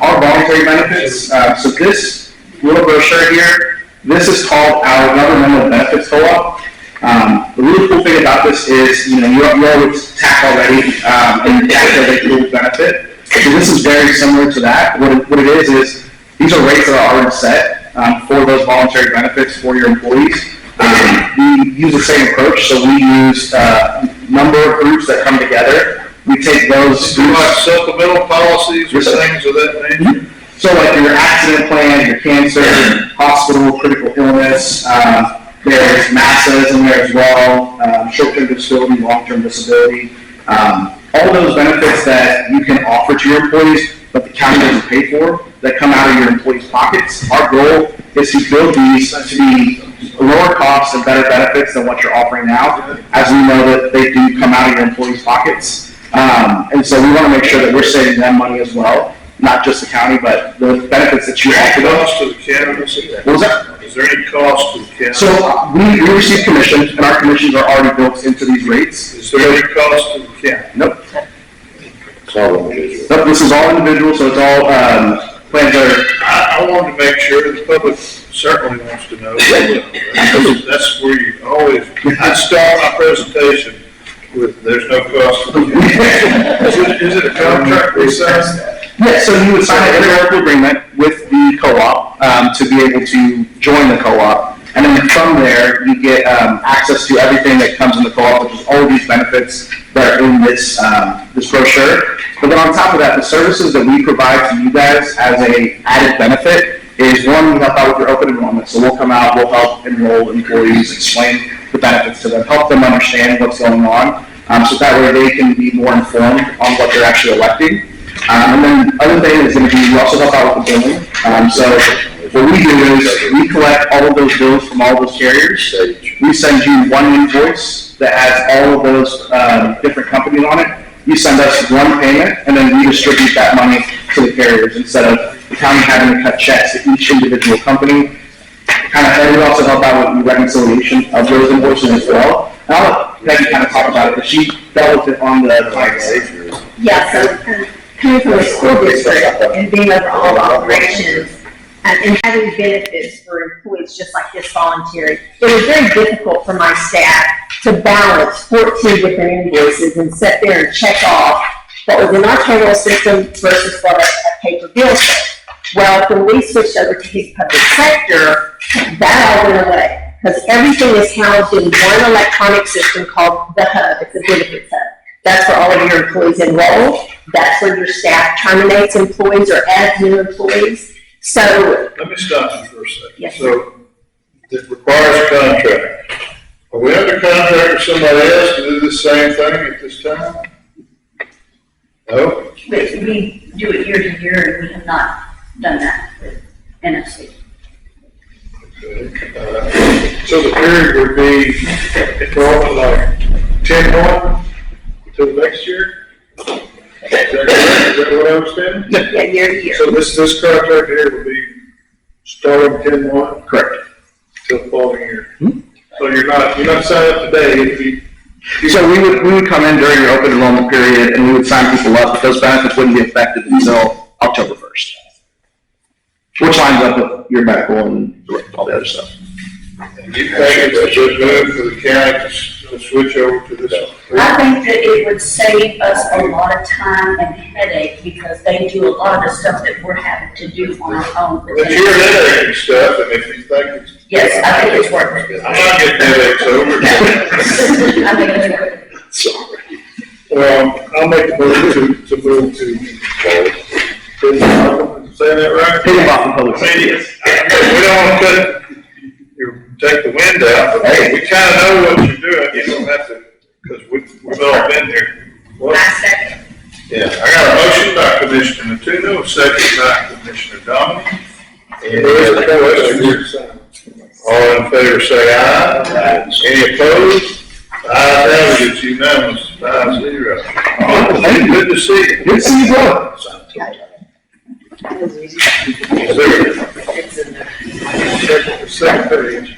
our voluntary benefits. So this little brochure here, this is called our governmental benefits co-op. The really cool thing about this is, you know it's TAC already, and TAC has a cool benefit. So this is very similar to that. What it is these are rates that are already set for those voluntary benefits for your employees. We use the same approach, so we use number of groups that come together. We take those Do like supplemental policies or things of that nature? So like your accident plan, your cancer, hospital, critical illness, there's MASAs in there as well, short-term disability, long-term disability. All those benefits that you can offer to your employees, but the county doesn't pay for, that come out of your employees' pockets. Our goal is to build these to be lower cost and better benefits than what you're offering now, as we know that they do come out of your employees' pockets. And so we want to make sure that we're saving them money as well, not just the county, but the benefits that you offer them. Cost to the county? What was that? Is there any cost to the county? So we receive commissions, and our commissions are already built into these rates. Is there any cost to the county? Nope. It's all individual. Nope, this is all individual, so it's all plans are. I wanted to make sure the public certainly wants to know. That's where you always, I start my presentation with, there's no cost to the county. Is it a contract we sign? Yes, so you would sign an interlocal agreement with the co-op to be able to join the co-op. And then from there, you get access to everything that comes in the co-op, which is all of these benefits that are in this brochure. But then on top of that, the services that we provide to you guys as a added benefit is one, we help out with your open enrollment. So we'll come out, we'll help enroll employees, explain the benefits to them, help them understand what's going on, so that way they can be more informed on what they're actually electing. And then other thing is going to be, we also help out with the billing. So what we do is we collect all of those bills from all those carriers. We send you one invoice that has all of those different companies on it. You send us one payment, and then we distribute that money to the carriers instead of the county having to cut checks to each individual company. And we also help out with the reconciliation of those invoices as well. And I'll let Peggy kind of talk about it, but she dealt with it on the client side. Yeah, so coming from a school district and being over all the operations and having benefits for employees just like this voluntary, it was very difficult for my staff to balance 14 different invoices and sit there and check off what was in our payroll system versus what a paper bill said. Well, when we switched over to Higginbotham Public Sector, that all went away because everything is housed in one electronic system called the Hub. It's a benefits hub. That's where all of your employees enroll. That's where your staff terminates employees or adds new employees. So. Let me stop you for a second. Yes. So it requires a contract. Are we under contract with somebody else to do the same thing at this time? No? But we do it year to year, and we have not done that with NFC. Okay. So the period would be from like 10-1 till next year? Is that correct? Is that what I understand? Yeah, year to year. So this contract here would be starting 10-1? Correct. Till the following year? So you're not signing up today, it'd be. So we would come in during your open enrollment period and we would sign people up, but those benefits wouldn't be effective until October 1st. Which lines up with your medical and all the other stuff. And you think it's a good move for the county to switch over to this I think that it would save us a lot of time and headache because they do a lot of the stuff that we're having to do on our own. But you're headache and stuff, and if you think it's. Yes, I think it's worth it. I'm not getting headaches over it. I think it's worth it. Sorry. Well, I'll make the motion to move to. Say that right? Higginbotham Public I mean, Sector. we don't want to take the wind out, but hey, we kind of know what you're doing. You don't have to, because we've all been there. Well, I second. yeah, I got a motion by Commissioner Muno, second by Commissioner Dominic. Any other questions? All in favor say aye. Any opposed? Ayes have it, it's unanimous, 5-0. Oh, hey, good to see you. Good to see you, bro. Second page.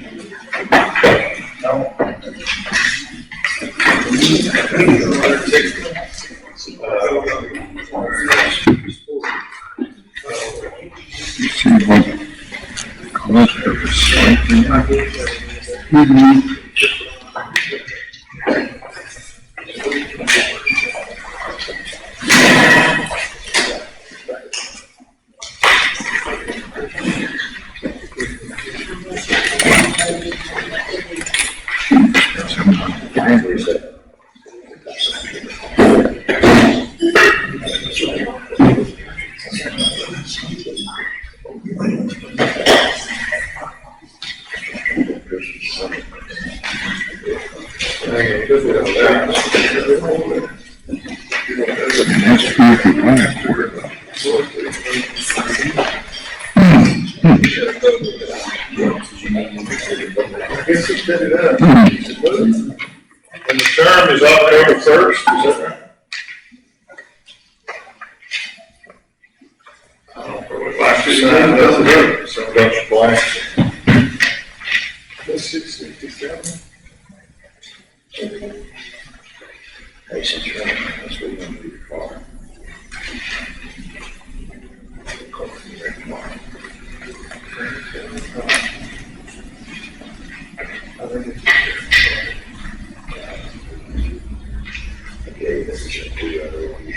And the term is October 1st, is that right? We'd like to sign this, so Dr. Blank. That's 667. Patience, right? That's what we're going to do for. Okay, this is your two other ones.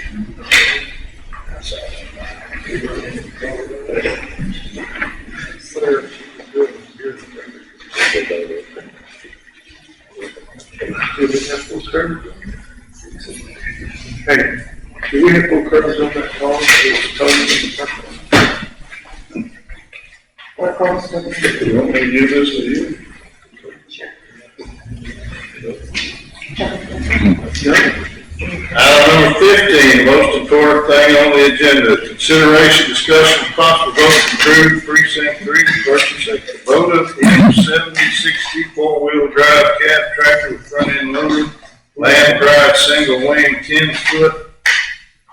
Hey, do we have full coverage on that car? What cost? You want me to use this with you? Item number 15, most important thing on the agenda, consideration, discussion, possible vote to approve precinct 3 purchase a Kubota 7060 four-wheel drive cab tractor with front-end loader, land drive single wing 10-foot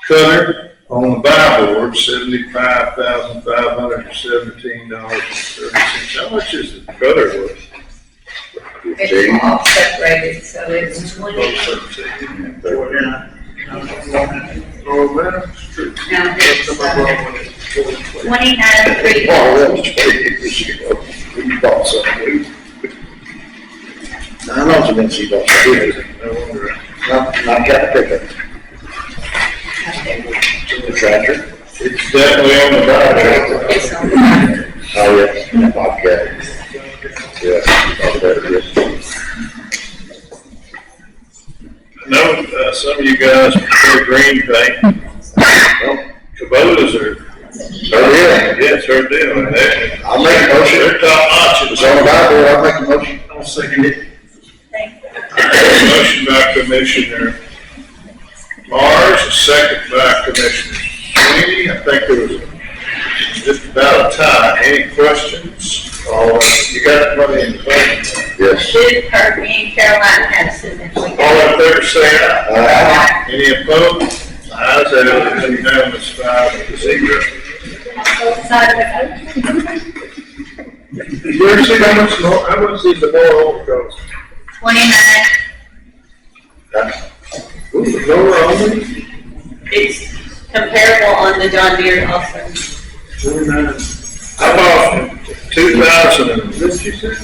cutter on the buy board, $75,517.30. How much is the cutter worth? It's all separated, so it's 20. Oh, man, it's true. Now it's 29.3. You bought something. I know it's been cheap, but not got the pickup. The tractor. It's definitely on the buy board. It's on the back. Oh, yeah, Bobcat. Yeah, Bobcat, yes. I know, some of you guys prefer green paint. Kubotas are. Oh, yeah. Yeah, it's her deal. And I'll make a motion. they're top notch. It's on the Bible, I'll make a motion. I'll second it. Motion by Commissioner Mars, a second by Commissioner Sweeney. I think there was just about a tie. Any questions? You got the money in the budget? Yes. Should hurt me and Caroline Hudson if we All go. in favor, say aye. Any opposed? Ayes have it, it's unanimous, 5-0. Both sides of the You ever see how much is the mower cost? 29. Ooh, the lower only? It's comparable on the John Deere also. 29. I bought 2000 and Is that what you said?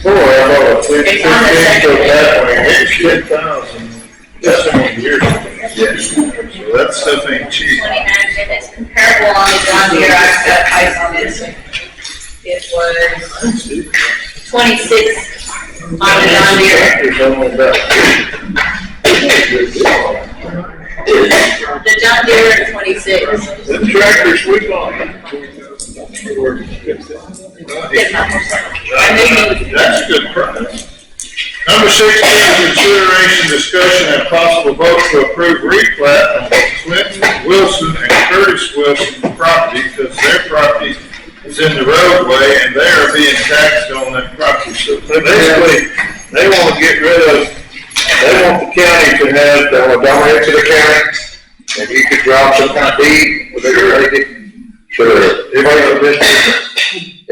Boy, I thought it It's on the second page. that way, it's 10,000, that's so many years ago. Yes. So that stuff ain't cheap. 29, and it's comparable on the John Deere, I've got price on this. It was 26 on the John Deere. There's only about. The John Deere is 26. The tractors we bought. That's a good price. Number 16, consideration, discussion, and possible vote to approve replat on Clint Wilson and Curtis Wilson property because their property is in the roadway and they are being taxed on that property. So basically, they want to get rid of, they want the county to have, They want to donate to the county, and you could drop some kind of deed with it. Sure.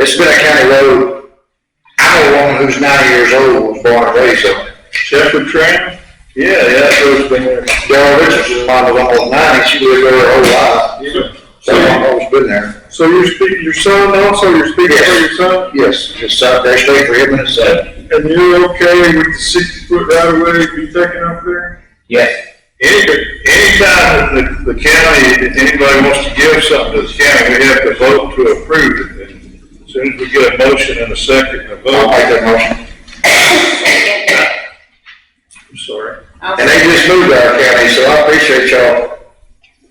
It's been a county road. I know a woman who's 90 years old was born and raised on it. Shepherd Tram? Yeah, that road's been there. Darryl Richardson's mom was almost 90, she lived there her whole life. Yeah. So I've always been there. So you're speaking, your son also, you're speaking for your son? Yes, his son, they stayed for him and his son. And you're okay with the 60-foot right of way you taking up there? Yes. Anytime that the county, if anybody wants to give something to the county, we have to vote to approve it. And as soon as we get a motion and a second and a vote. I'll make that motion. I'm sorry. And they just moved to our county, so I appreciate y'all.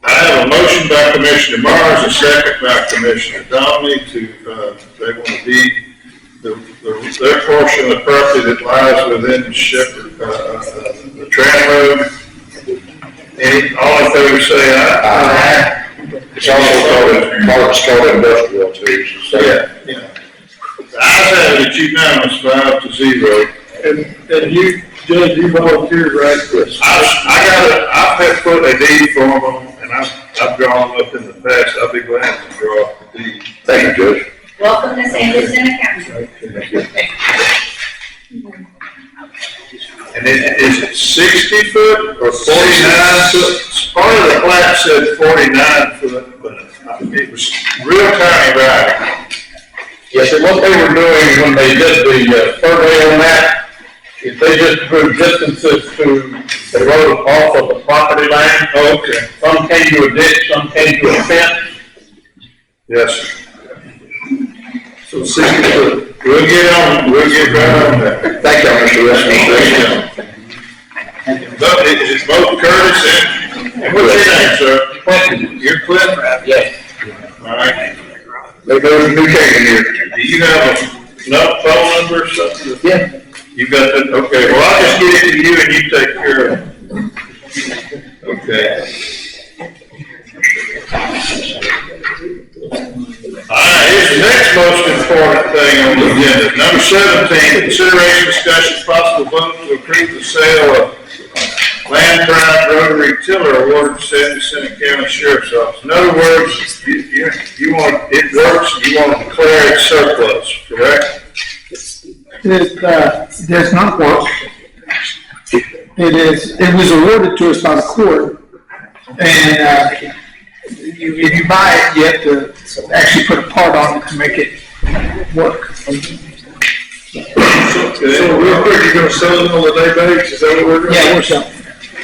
I have a motion by Commissioner Mars, a second by Commissioner Donnelly to, they want to deed their portion of the property that lies within Shepherd, the tram road. All in favor say aye. It's also called industrial too, so. Yeah. The ayes have it, unanimous, 5-0. And you, Judge, you volunteered, right? Yes. I've had put a deed for them, and I've drawn them up in the past. I'll be glad to draw up the deed. Thank you, Judge. Welcome to Sanderson County. And is it 60 foot or 49 foot? Part of the plat said 49 foot, but it was real tiny right. Yes, and what they were doing when they did the survey on that, is they just drew distances to the road off of the property line. Okay. Some came to a ditch, some came to a fence. Yes. So 60 foot. We'll get right on that. Thank you, Mr. Westman. But it's both Curtis and what's your name, sir? Clinton. You're Clint? Yes. All right. They moved new came in here. Do you have a phone number or something? Yeah. You got that? Okay, well, I'll just get it to you and you take care of it. Okay. All right, here's the next most important thing on the agenda. Number 17, consideration, discussion, possible vote to approve the sale of land pride rotary tiller awarded to Sandy Senate County Sheriff's Office. In other words, you want, it works, you want to declare it surplus, correct? It does not work. It was awarded to us by the court, and if you buy it, you have to actually put a part on it to make it work. So real quick, you're gonna sell it on the day basis, is that what we're doing? Yeah, we're selling.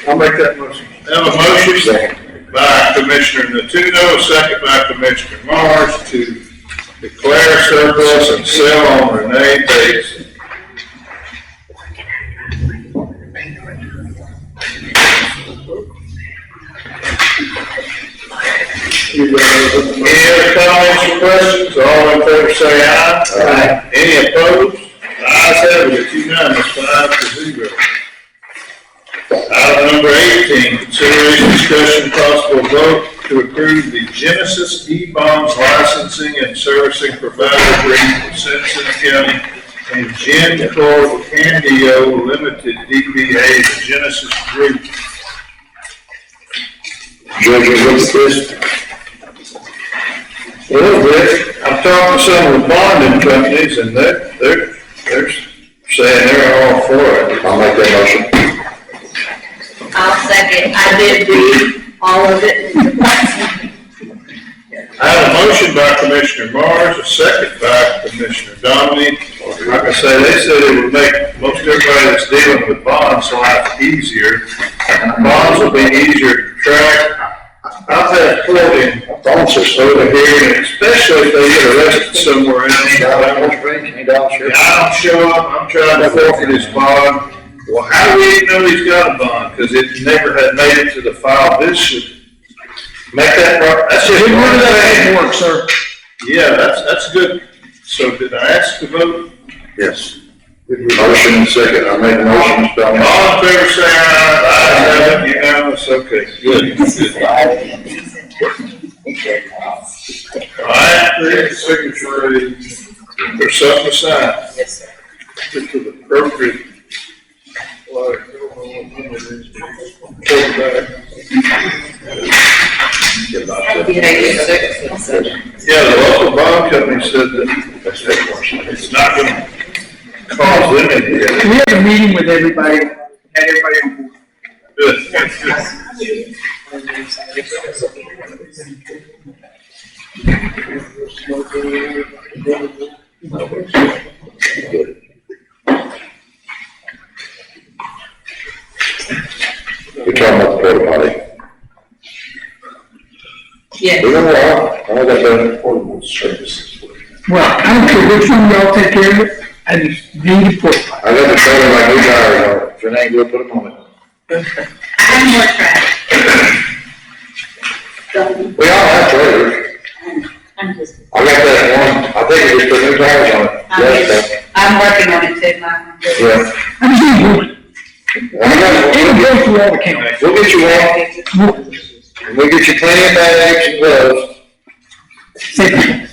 I'll make that motion. Have a motion by Commissioner Natuno, second by Commissioner Mars to declare surplus and sell on Renee Bates. Any other comments or questions? All in favor say aye. Aye. Any opposed? The ayes have it, it's unanimous, 5-0. Item number 18, consideration, discussion, possible vote to approve the Genesis Ebombs licensing and servicing provider agreement with Simpson County and Gen Candio Limited DBA, the Genesis Group. Judge, you look at this. A little bit. I've talked to some of the bonding companies and they're saying they're all for it. I'll make that motion. I'll second. I did read all of it. I have a motion by Commissioner Mars, a second by Commissioner Dominic. Like I say, they said it would make most everybody that's dealing with bonds life easier. Bonds will be easier to track. I've had floating bonds over here, and especially if they get arrested somewhere else. I don't show up, I'm trying to forfeit his bond. Well, how do we even know he's got a bond? Because it never had made it to the file. This should make that, that's just one thing. Work, sir. Yeah, that's good. So did I ask to vote? Yes. Motion and second, I made a motion, Mr. Dominic. All in favor, say aye. Aye, unanimous, okay, good, good. All right, signature ready. There's something to sign. Yes, sir. This is appropriate. Yeah, the local bond company said that it's not gonna cause them any. We had a meeting with everybody, had everybody on board. Good. We're talking about the porta potty. Yeah. We don't want, I got the portable services. Well, I don't care which one y'all take care of it, I just need a porta potty. I got the trailer like new tires on it, if it ain't good, put them on it. I have more trash. We all have trailers. I'm just, I got that one, I think it just put new tires on it. Yes, I'm working on it too, Mike. yeah. I just need one. It'll go through all the counties. We'll get you one, we'll get you plenty of bags and gloves. Safety.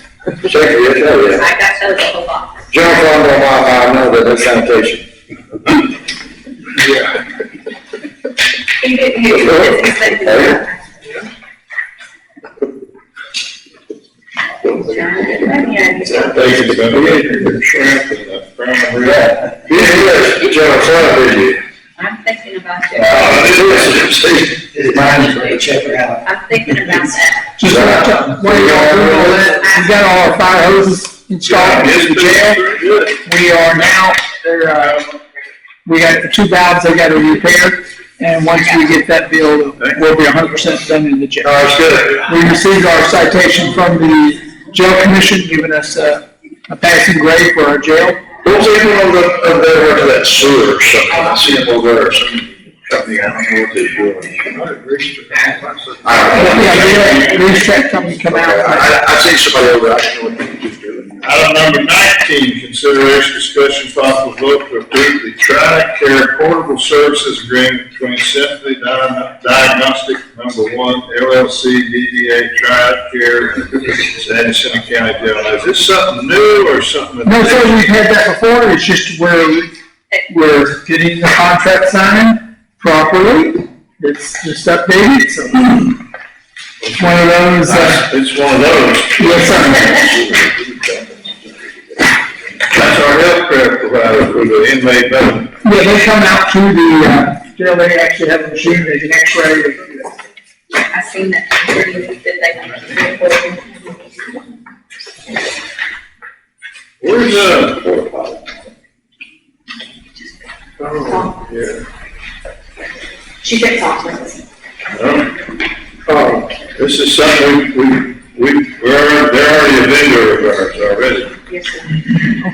Safety, yes, oh, yeah. I got those a whole box. General fund on I know that that's sanitation. Yeah. He didn't hear you. It's expected. Thank you, Ben. Shrimp and the brown bread. Yeah, the general fund, did you? I'm thinking about Oh, that. mine's great, check it out. I'm thinking about that. Just what y'all doing all that, we got all our fire hoses installed in the jail. We are now, we got the two valves they gotta repair, and once we get that bill, we'll be 100% done in the jail. Oh, that's good. We received our citation from the jail commission, giving us a passing grade for our jail. What's anyone over there to that sewer or something? I see them over there, some company, I don't know what they're doing. Yeah, the lease check company come out. I see somebody over there, I don't know what they're doing. Item number 19, consideration, discussion, possible vote to approve the Tri-Care Portable Services Agreement between Symphony Diagnostic Number 1 LLC, DBA Tri-Care, San Jacinto County Jail. Now, is this something new or something? No, sir, we've had that before, it's just where we're getting the contract signed properly, it's just updated, so. It's one of those, It's one of those. yes, sir. That's our healthcare provider for the inmate benefit. Yeah, they come out to the, jail, they actually have a machine, they can x-ray, they can do that. I seen that, that Where's she gets off with us. This is something they're already a vendor of ours already. Yes, sir.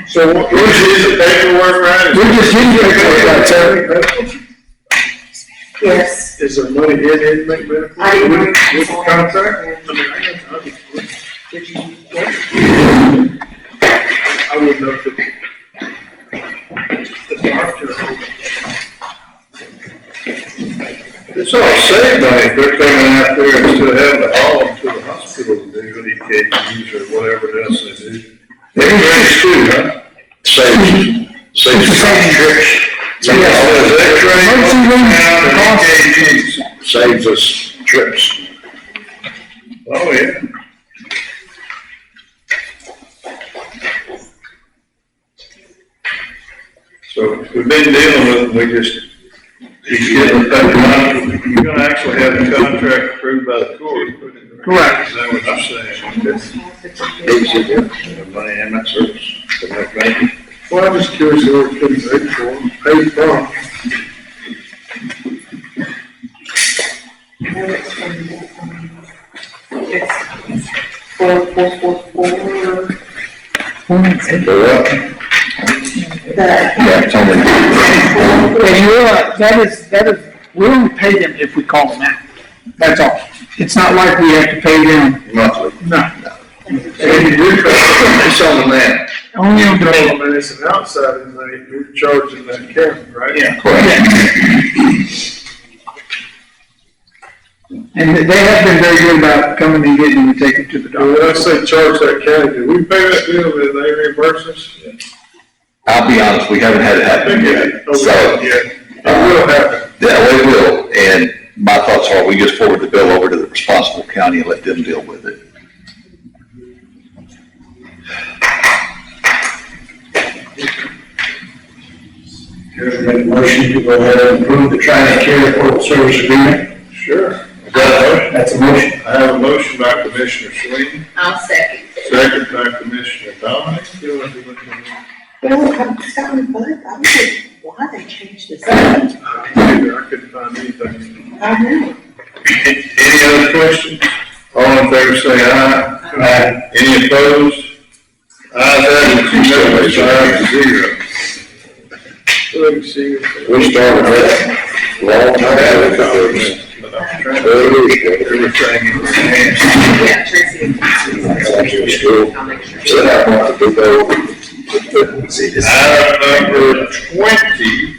So where's the paperwork, right? We're just getting the paperwork, sir. Yes. Is there money in inmate benefit? I didn't With the contract? I wouldn't know if it. It's all saved money if they're coming out there instead of having to haul them to the hospital to do EKGs or whatever else they do. They're very too, huh? Saves trips. Saves us trips. Oh, yeah. So we've been dealing with them, we just, you're gonna actually have the contract approved by the court. Correct. Is that what I'm saying? Money in that service. Thank you. Well, I'm just curious what it's been paid for, paid from. And you realize, that is, we only pay them if we call them out. That's all. It's not like we have to pay them. Monthly. No. It's on the land. Only on the I mean, it's an outside thing, you're charging that county, right? Yeah. Correct. And they have been very good about coming and getting them and taking them to the When I doctor. say charge that county, do we pay that bill, do they reimburse us? I'll be honest, we haven't had it happen yet, so. It will happen. Yeah, we will, and my thoughts are, we just forward the bill over to the responsible county and let them deal with it. Here's a motion to go ahead and approve the Tri-Care Portable Service Agreement. Sure. That's a motion. I have a motion by Commissioner Sweeney, I'll second. second by Commissioner Dominic. Well, I'm sorry, but I don't know why they changed this. I couldn't find anything. I know. Any other questions? All in favor say aye. Aye. Any opposed? Ayes have it, unanimous, 5-0. Let me see. We started that long time ago. But I'm trying to do everything in the hands. Yeah, Tracy. Item number 20,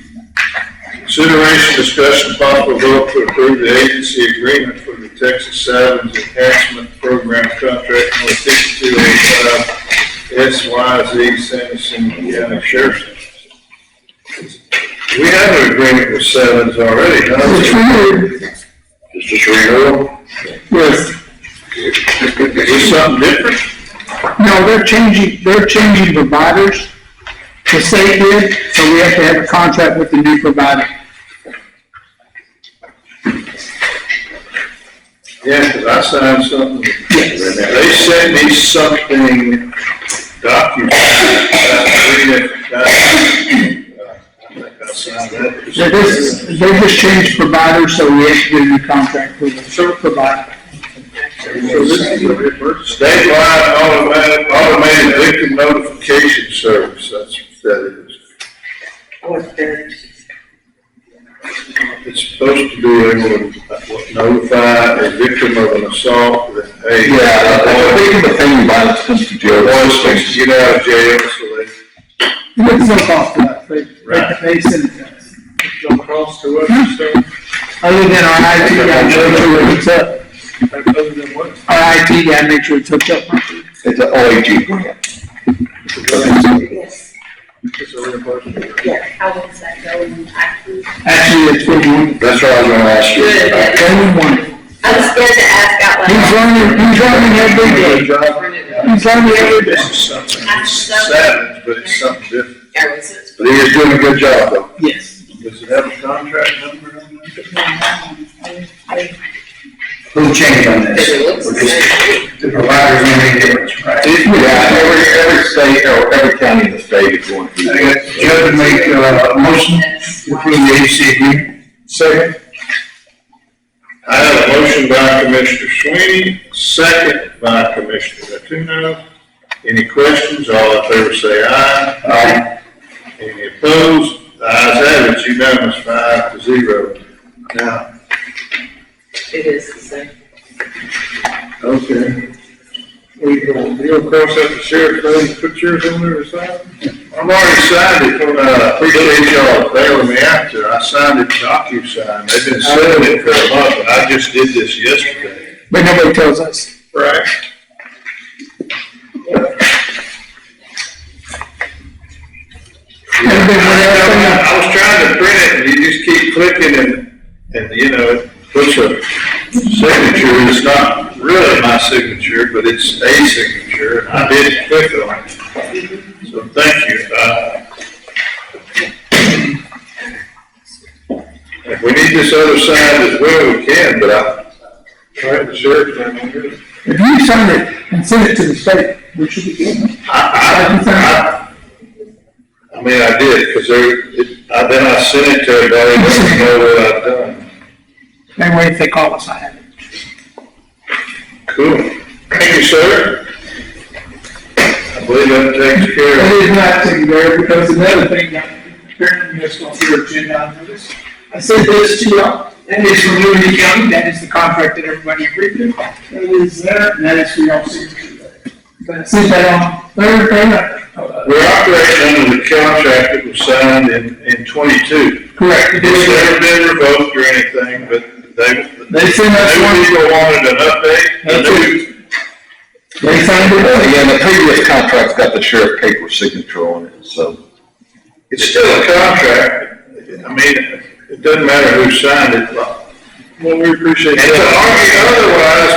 consideration, discussion, possible vote to approve the agency agreement for the Texas Savings Enhancement Program contract number 5285 SYZ Sanderson County Sheriff's Office. We have an agreement with Savings already, It's huh? renewed. Just a renewal? Yes. Is this something different? No, they're changing providers. The state did, so we have to have a contract with the new provider. Yeah, because I signed something. They sent me something, document. They just changed providers, so we have to get a new contract with the provider. So this is a statewide automated victim notification service, that's what that is. It's supposed to be able to notify a victim of an assault that, hey. Yeah, I think the family violence comes to jail. Once things get out of jail, so they. It's no cost to us, they send it to us. Don't cost to us, so. Other than our IT guy, make sure it hooks up. Other than what? Our IT guy, make sure it's hooked up. It's an OAG grant. Yes. It's a reimbursement. Yeah, how does that go in taxes? Actually, it's what we want. That's what I was gonna ask you. Good. What we want. I was scared to ask out loud. He's learning every day. He's learning every day. This is something, it's savage, but it's something different. But he is doing a good job though. Yes. Does it have a contract number on it? Who changed on this? The providers don't make a difference, right? Yeah, every state, or every county in the state is going through. I got Joe to make a motion to approve the agency agreement. Second. I have a motion by Commissioner Sweeney, second by Commissioner Jacinto. Any questions? All in favor say aye. Aye. Any opposed? Ayes have it, unanimous, 5-0. Now, It is the same. okay. You'll cross out the sheriff's name and put yours on there or something? I've already signed it, appreciate y'all bailing me out there. I signed it DocuSign. They've been sitting it for a month, and I just did this yesterday. But nobody tells us. Right. I was trying to print it, and you just keep clicking and you know, it puts a signature, it's not really my signature, but it's a signature, and I did click on it. So thank you. If we need this other side as well, we can, but I tried the sheriff's name on here. If you sign it and send it to the state, we should be good. I mean, I did, because then I sent it to everybody, let me know what I've done. Anyway, if they call us, I have it. Cool. Thank you, sir. I believe that takes care of That it. is not taken care of, because another thing that apparently is going through your agenda on this. I sent this to y'all, that is from Unity County, that is the contract that everybody agreed to. That is there, and that is for y'all signature. But I sent that on Thursday. We're operating under the contract that was signed in 22. Correct. It's never been revoked or anything, but They sent us one. people wanted an update. They signed it. Yeah, the previous contract's got the sheriff paper signature on it, so. It's still a contract. I mean, it doesn't matter who signed it. Well, we appreciate And to that. argue otherwise,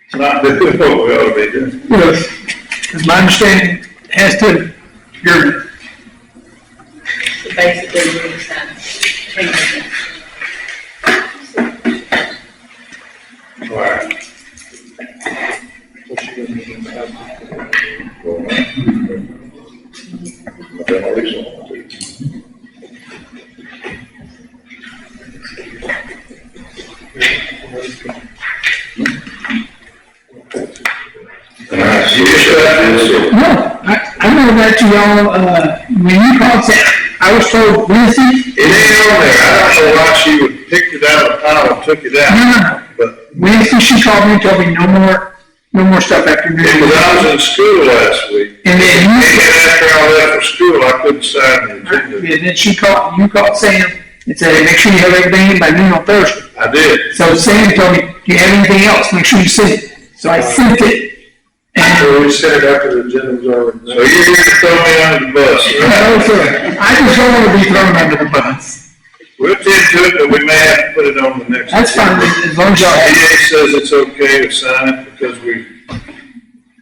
it's not doing what we ought to be doing. Yes, because my understanding has to, you're, Basically, we're changing it. All right. no, I know that to y'all, when you called, I was told Wednesday. It ain't on there. I don't know why she would pick it out of the pile and took it out. No. But Wednesday, she called me and told me no more stuff after noon. because I was in school last week. And then And after I left for school, I couldn't sign the agenda. And then you called Sam and said, make sure you have everything in by noon on Thursday. I did. So Sam told me, do you have anything else? Make sure you send it. So I sent it. And we sent it after the agenda was already. So you're here to throw me under the bus, right? no, sir, I just don't want to be thrown under the bus. We'll tend to it, but we may have to put it on the next. That's fine, as long as y'all have EA says it's okay to sign it because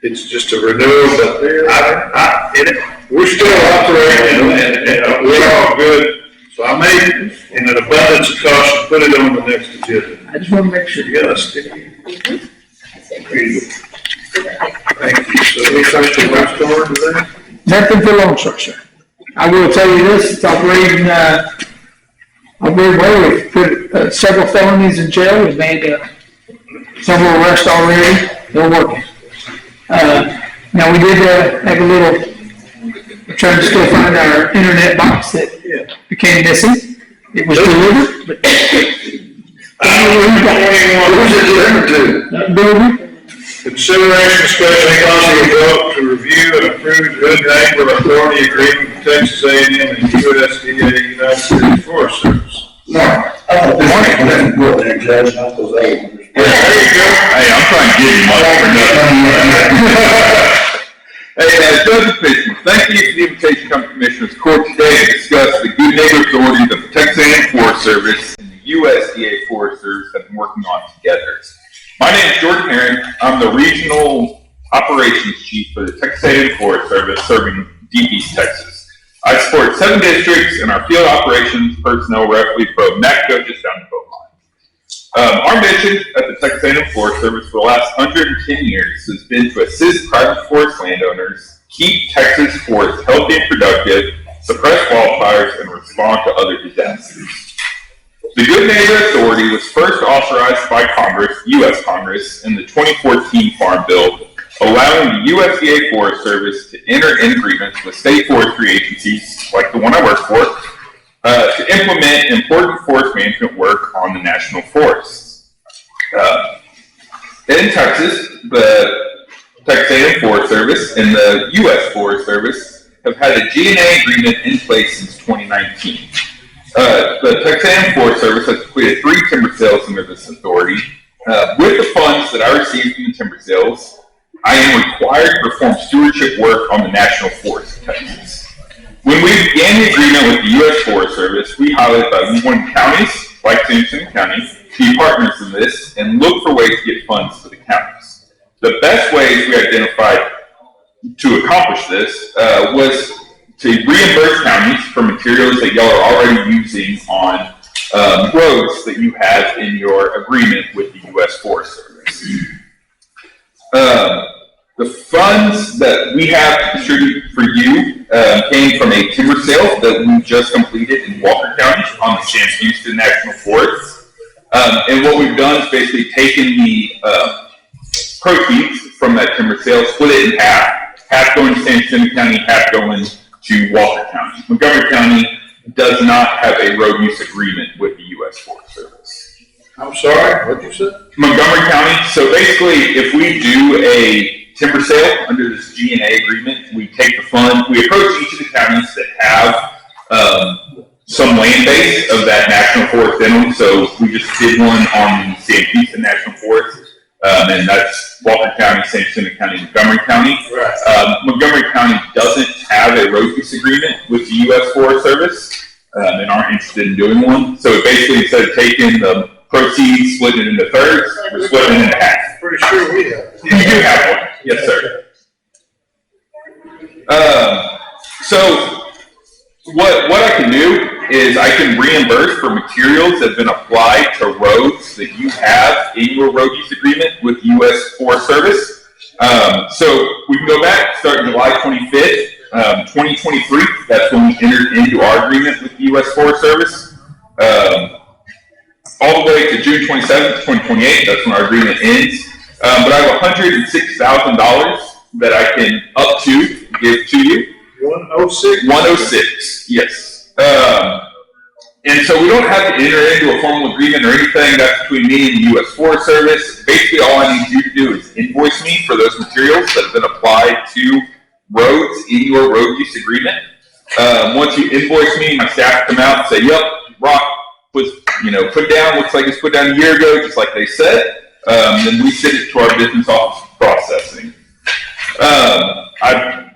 it's just a renewal, but we're still operating and we're all good. So I may, in an abundance of caution, put it on the next agenda. I just want to make sure. Yes. Thank you. So any question about storage today? Nothing for long, sir. I will tell you this, it's operating well. We've put several felonies in jail. We've made several arrests already. They're working. Now, we did have a little, we're trying to still find our internet box that became missing. It was delivered, but Who's it delivered to? that building. Consideration discussion possible vote to review and approve the Hood Wrangler Authority Agreement with Texas A&M and USDA United States Forest Service. No. Good morning, Judge, not those old. There you go. Hey, I'm trying to give you money for nothing. Hey, Judge Officials, thank you for the invitation to come to Commissioners Court today to discuss the good neighbor authority that the Texas A&M Forest Service and the USDA Forest Service have been working on together. My name is Jordan Herring. I'm the Regional Operations Chief for the Texas A&M Forest Service serving Deep East Texas. I support 7 districts and our field operations personnel roughly from Mexico just down the boat line. Our mission at the Texas A&M Forest Service for the last 110 years has been to assist private forest landowners, keep Texas forests healthy and productive, suppress wildfires, and respond to other disasters. The Good Neighbor Authority was first authorized by Congress, U.S. Congress, in the 2014 Farm Bill, allowing the USDA Forest Service to enter in agreements with state forestry agencies, like the one I work for, to implement important forest management work on the national forests. In Texas, the Texas A&M Forest Service and the U.S. Forest Service have had a G&A agreement in place since 2019. The Texas A&M Forest Service has completed 3 timber sales under this authority. With the funds that I received from the timber sales, I am required to perform stewardship work on the national forests of Texas. When we began the agreement with the U.S. Forest Service, we highlighted that we wanted counties, like Jacinto County, to be partners in this and look for ways to get funds to the counties. The best ways we identified to accomplish this was to reimburse counties for materials that y'all are already using on roads that you have in your agreement with the U.S. Forest Service. The funds that we have to distribute for you came from a timber sale that we just completed in Walker County on the Sam Houston National Forest. And what we've done is basically taken the proceeds from that timber sale, split it in half going to San Jacinto County, half going to Walker County. Montgomery County does not have a road use agreement with the U.S. Forest Service. I'm sorry, what'd you say? Montgomery County, so basically if we do a timber sale under this G&A agreement, we take the fund, we approach each of the counties that have some land base of that national forest in them. So we just did one on the Sam Houston National Forest, and that's Walker County, San Jacinto County, Montgomery County. Right. Montgomery County doesn't have a road use agreement with the U.S. Forest Service, and aren't interested in doing one. So basically, instead of taking the proceeds, splitting it into thirds, we're splitting it into half. Pretty sure we have. You do have one, yes, sir. So what I can do is I can reimburse for materials that have been applied to roads that you have in your road use agreement with the U.S. Forest Service. So we can go back, starting July 25th, 2023. That's when we entered into our agreement with the U.S. Forest Service. All the way to June 27th, 2028. That's when our agreement ends. But I have $106,000 that I can up to give to you. 106? 106, yes. And so we don't have to enter into a formal agreement or anything. That's between me and the U.S. Forest Service. Basically, all I need you to do is invoice me for those materials that have been applied to roads in your road use agreement. Once you invoice me, my staff come out and say, yep, rock was, put down, looks like it's put down a year ago, just like they said. Then we send it to our business office for processing.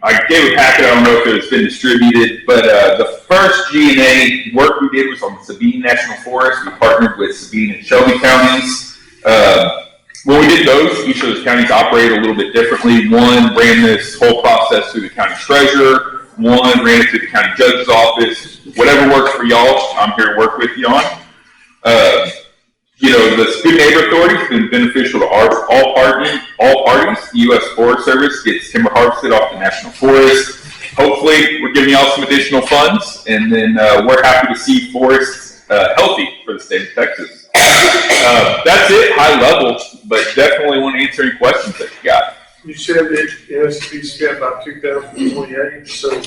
I gave a packet, I don't know if it's been distributed, but the first G&A work we did was on the Sabine National Forest. We partnered with Sabine and Shelby counties. When we did those, each of those counties operated a little bit differently. One ran this whole process through the county treasurer. One ran it through the county judge's office. Whatever works for y'all, I'm here to work with you on. The Good Neighbor Authority has been beneficial to all parties. The U.S. Forest Service gets timber harvested off the national forest. Hopefully, we're giving y'all some additional funds, and then we're happy to see forests healthy for the state of Texas. That's it, high level, but definitely want to answer any questions that you got. You said it has to be spent by 2028, so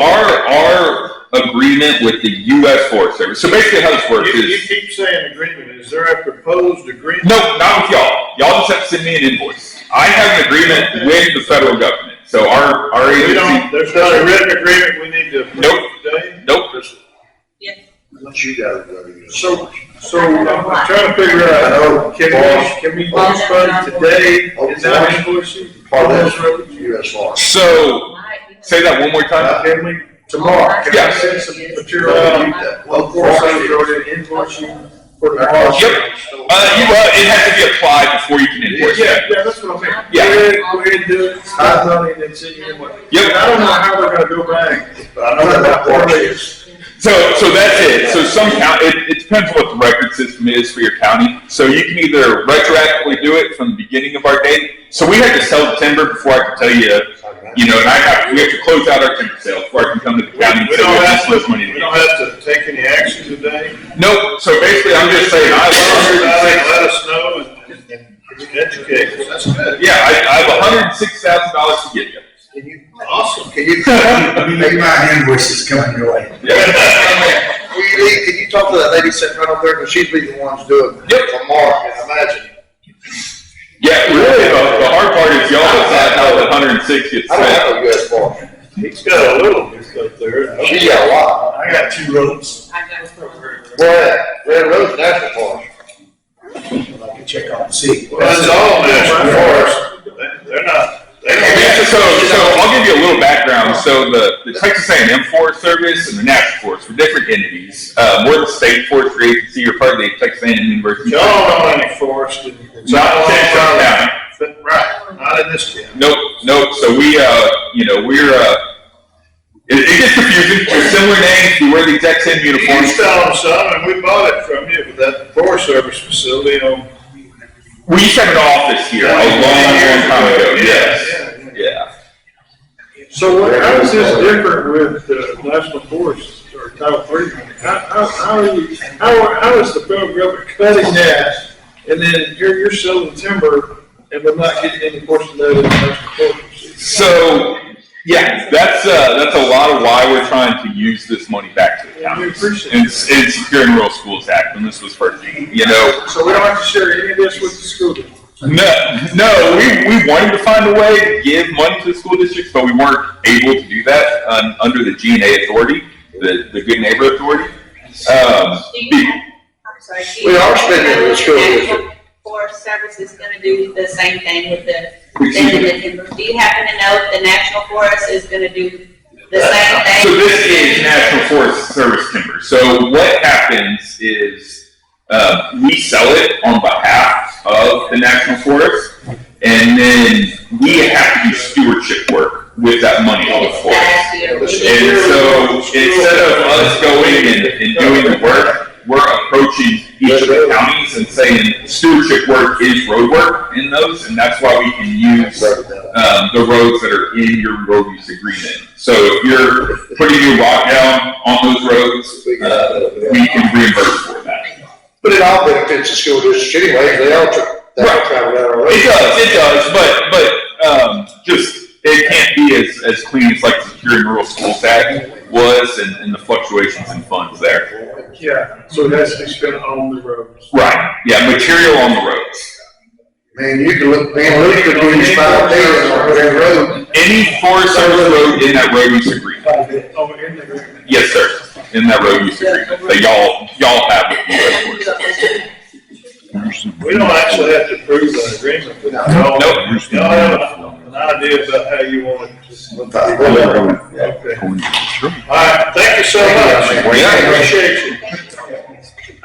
our agreement with the U.S. Forest Service. So basically, how this works you is keep saying agreement. Is there a proposed agreement? no, not with y'all. Y'all just have to send me an invoice. I have an agreement with the federal government. So our agency. There's not a written agreement we need to approve today? Nope. Once you got it, So I'm trying to figure out, can we postpone today and not invoice you? part of that U.S. law. So say that one more time. Can we, tomorrow, can Yeah. I send some material out? Of course, I was already invoice you for tomorrow. Yep. It has to be applied before you can invoice. Yeah, that's what I'm saying. Yeah. Go ahead and do it. Start money and then send you invoice. Yep. I don't know how they're gonna go back, but I know that part is. So that's it. So some county, it depends what the record system is for your county. So you can either retroactively do it from the beginning of our date. So we have to sell the timber before I can tell you, and we have to close out our timber sale before I can come to the county and We say don't we have have this money. we don't have to take any action today. Nope. So basically, I'm just saying, Let us know and educate us. That's good. yeah, I have $106,000 to give you. Awesome. Can you my invoices coming your way. can you talk to that lady sitting right up there, because she's be the ones doing it tomorrow, I imagine. Yeah, really, the hard part is y'all decide how the 106 gets I don't spent. have a U.S. forest. He's got a little bit up there. She got a lot. I got 2 roads. Where? Red Road's national forest. I can check on and see. That's all national forest. They're not. So I'll give you a little background. So the Texas A&M Forest Service and the National Forest, we're different entities. We're the state forestry agency. You're part of the Texas A&M University. Y'all don't own any forest. Not in San County. Right, not in this county. Nope. So we, it gets confusing. They're similar names. We wear the exact same You uniforms. sell them some, and we bought it from you with that Forest Service facility on We used to have an office here a long time ago, yes. Yeah. So how is this different with the National Forest or Title III? How is the federal government cutting that, and then you're selling timber and we're not getting any portion of that in the National Forest? So, yeah, that's a lot of why we're trying to use this money back to the counties. And securing rural schools act when this was first, you know. So we don't have to share any of this with the school district? No, we wanted to find a way to give money to the school districts, but we weren't able to do that under the G&A authority, the Good Neighbor Authority. We are spending it with the school district. Forest Service is gonna do the same thing with the timber. Do you happen to know if the National Forest is gonna do the same thing? So this is National Forest Service timber. So what happens is we sell it on behalf of the National Forest, and then we have to do stewardship work with that money on the forest. And so instead of us going and doing the work, we're approaching each of the counties and saying stewardship work is road work in those, and that's why we can use the roads that are in your road use agreement. So if you're putting your rock down on those roads, we can reimburse for that. But it all benefits the school district anyway, they all travel down our road. It does, but just, it can't be as clean as like the Securing Rural Schools Act was and the fluctuations in funds there. Yeah, so it has to be spent on the roads. Right, yeah, material on the roads. Man, you can look, Luke could use 5 days on that road. Any Forest Service road in that road use agreement. Oh, in the agreement. Yes, sir, in that road use agreement that y'all have with the U.S. Forest Service. We don't actually have to approve an agreement, but y'all have an idea about how you want it to. Okay. All right, thank you so much. Appreciate you.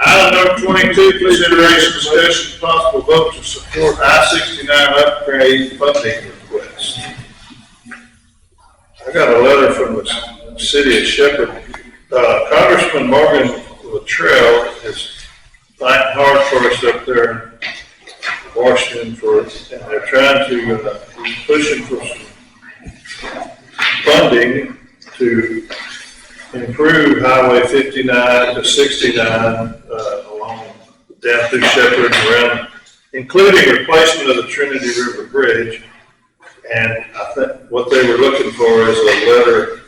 Item number 22, consideration, discussion, possible vote to support I-69 upgrade funding request. I got a letter from the city of Shepherd. Congressman Morgan Luttrell has fighting hard for us up there in Washington and they're trying to, pushing for some funding to improve Highway 59 to 69, along down through Shepherd and around, including replacement of the Trinity River Bridge. And I think what they were looking for is a letter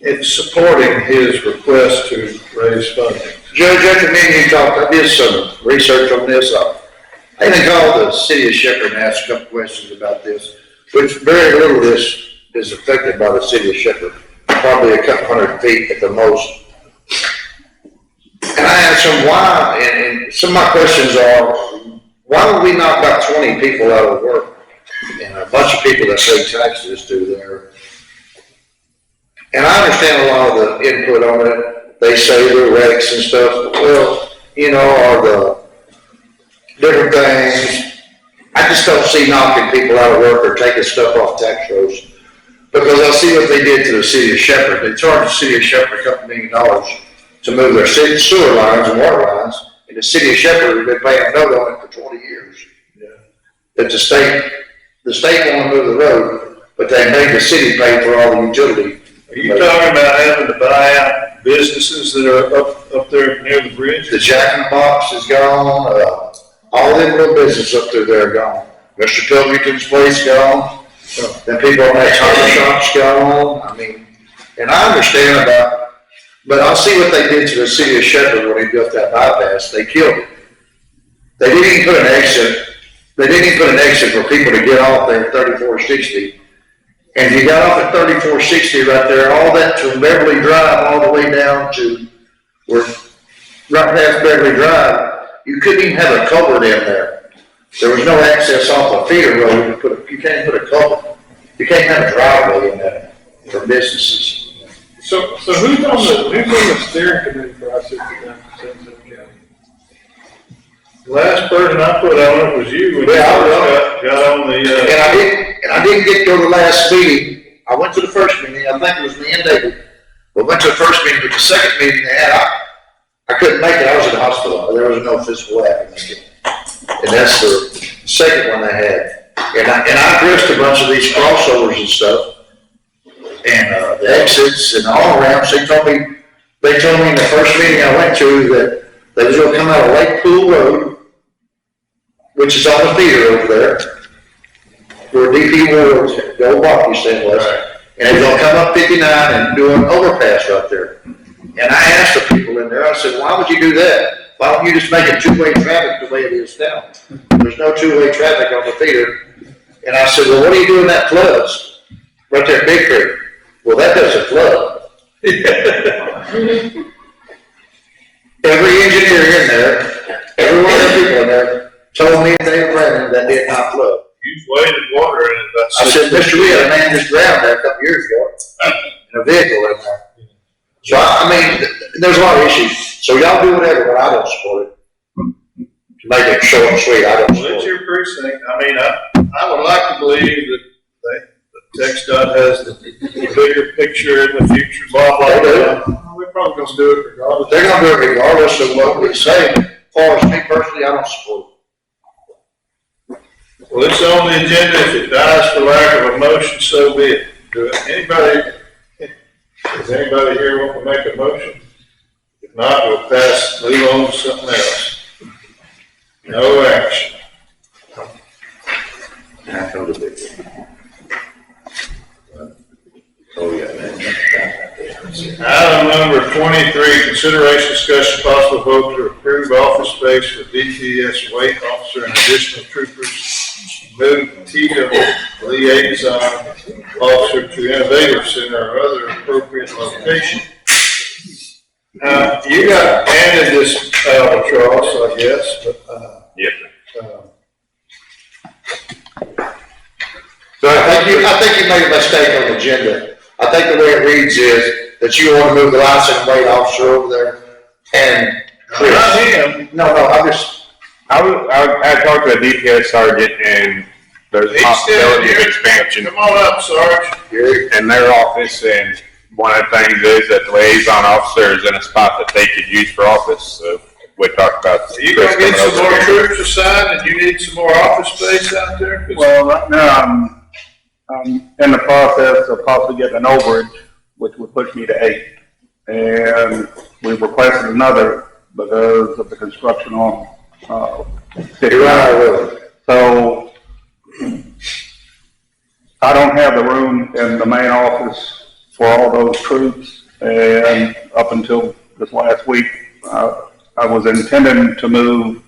it's supporting his request to raise funding. Judge, after me and you talked, I did some research on this. I even called the city of Shepherd and asked a couple questions about this, which very little of this is affected by the city of Shepherd, probably a couple 100 feet at the most. And I asked them why, and some of my questions are, why would we knock about 20 people out of work? And a bunch of people that pay taxes do there. And I understand a lot of the input on it. They say they're wrecks and stuff. Well, you know, are the different things. I just don't see knocking people out of work or taking stuff off tax rolls. Because I see what they did to the city of Shepherd. They charged the city of Shepherd $2 million to move their sewer lines and water lines. And the city of Shepherd has been paying a note on it for 20 years. Yeah. That the state won't move the road, but they made the city pay for all the utility. Are you talking about having to buy out businesses that are up there near the bridge? The Jack in the Box is gone, all them little businesses up there are gone. Mr. Pilkington's place gone, then people on that tire shop's gone, I mean, and I understand about, but I see what they did to the city of Shepherd when they built that bypass, they killed it. They didn't even put an exit for people to get off there at 3460. And if you got off at 3460 right there, all that from Beverly Drive all the way down to where, right past Beverly Drive, you couldn't even have a culvert in there. There was no access off a feeder road. You can't put a culvert. You can't have a driveway in there for businesses. So who's on the steering committee for I-69? The last person I put on it was you when you got on the. And I didn't get to the last meeting. I went to the first meeting. I think it was me and David. We went to the first meeting, but the second meeting they had, I couldn't make it. I was in the hospital. There was no physical happening. And that's the second one they had. And I addressed a bunch of these crossovers and stuff, and, the exits and all ramps, they told me in the first meeting I went to that they was gonna come out of Lake Pool Road, which is on the theater over there, where DP Ward's, the old Bobby stand was, and they're gonna come up 59 and do an overpass right there. And I asked the people in there, I said, why would you do that? Why don't you just make it two-way traffic the way it is now? There's no two-way traffic on the theater. And I said, well, what do you do when that floods? Right there at Big Creek. Well, that doesn't flood. Every engineer in there, every one of the people in there told me they were running that did not flood. You've waded water in it about I said, Mr. Lee, a man just drowned there a couple years ago in a vehicle in there. So, I mean, there's a lot of issues. So y'all do whatever, but I don't support it. To make it short and sweet, I don't Well, support it's it. your precinct. I mean, I would like to believe that TxDOT has the bigger picture in the future, blah, blah, blah. We're probably gonna do it regardless. They're gonna do it regardless of what we say. As far as me personally, I don't support it. Well, it's on the agenda. If it dies for lack of a motion, so be it. Does anybody here want to make a motion? If not, we'll move on to something else. No action. Oh, yeah, man. Item number 23, consideration, discussion, possible vote to approve office space for DTS weight officer and additional troopers. Move Tito liaison officer to innovative center or other appropriate location. You got handed this albatross, I guess, but, Yes. So I think you made a mistake on the agenda. I think the way it reads is that you want to move the license and weight officer over there and Chris. not him. No, I talked to a DPS sergeant and there's a He's possibility of still here. expansion Come on up, Sarge. in their office, and one of the things is that the liaison officer is in a spot that they could use for office, so we talked about. Are you gonna get some more troops assigned and you need some more office space out there? 'Cause Well, right now, I'm in the process of possibly getting an overage, which would push me to 8. And we've requested another because of the construction on, So, I don't have the room in the main office for all those troops, and up until this last week, I was intending to move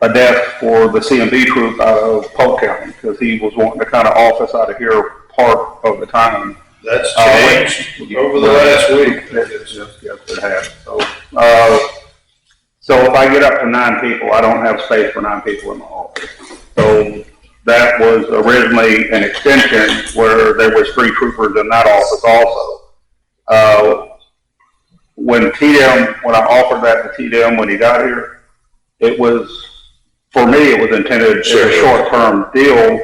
a desk for the CMB troop out of Polk County, because he was wanting to kind of office out of here part of the time. That's changed over the last week. Yes, it has. So if I get up to 9 people, I don't have space for 9 people in my office. So that was originally an extension where there was 3 troopers in that office also. When I offered that to TDM when he got here, it was, for me, it was intended as a short-term deal,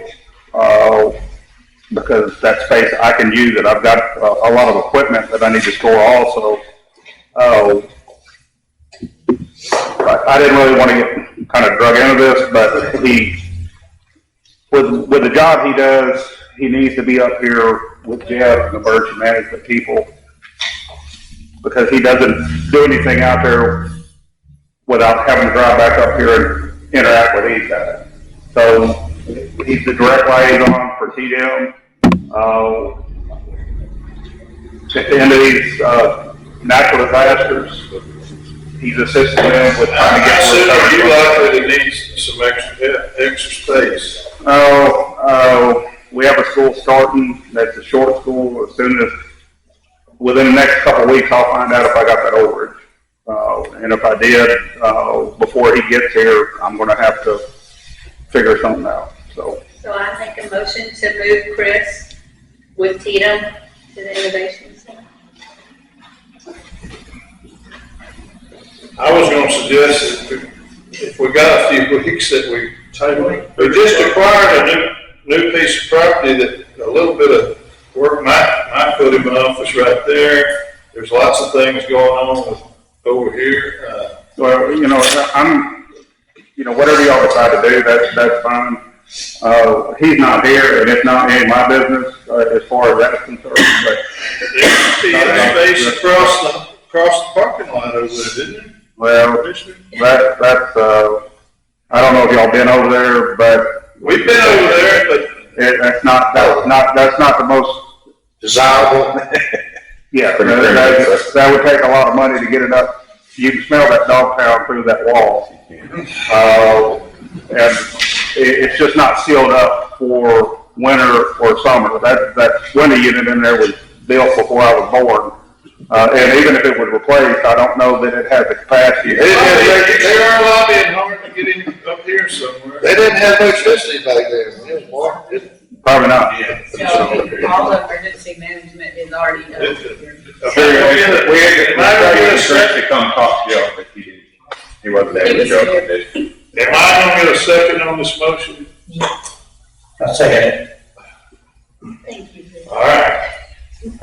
because that space I can use it. I've got a lot of equipment that I need to store also. I didn't really want to get kind of drug into this, but with the job he does, he needs to be up here with Jeff and the emergency management people, because he doesn't do anything out there without having to drive back up here and interact with these guys. So he's the direct liaison for TDM. At the end of these natural disasters, he's assisting them with trying to get. Are you likely to need some extra space? We have a school starting. That's a short school. As soon as within the next couple of weeks, I'll find out if I got that overage. And if I did, before he gets here, I'm going to have to figure something out. So I make a motion to move Chris with Tatum to the Innovation Center. I was gonna suggest that if we got a few weeks that we just acquired a new piece of property that a little bit of work might put him in office right there. There's lots of things going on over here. Well, whatever y'all decide to do, that's fine. He's not here, and it's not any of my business, as far as that's concerned, but. Space across the parking lot over there, didn't it? Well, that's, I don't know if y'all been over there, but. We've been over there, but. That's not the most. Desirable. Yeah, that would take a lot of money to get it up. You can smell that dog pound through that wall. And it's just not sealed up for winter or summer. That winter unit in there was built before I was born. And even if it was replaced, I don't know that it has the capacity. They are lobbying hard to get him up here somewhere. They didn't have electricity back then, it was warm, did it? Probably not. So all of emergency management is already done. To come talk to y'all, but he wasn't able to show up. Am I gonna get a second on this motion? I second it. Thank you. All right.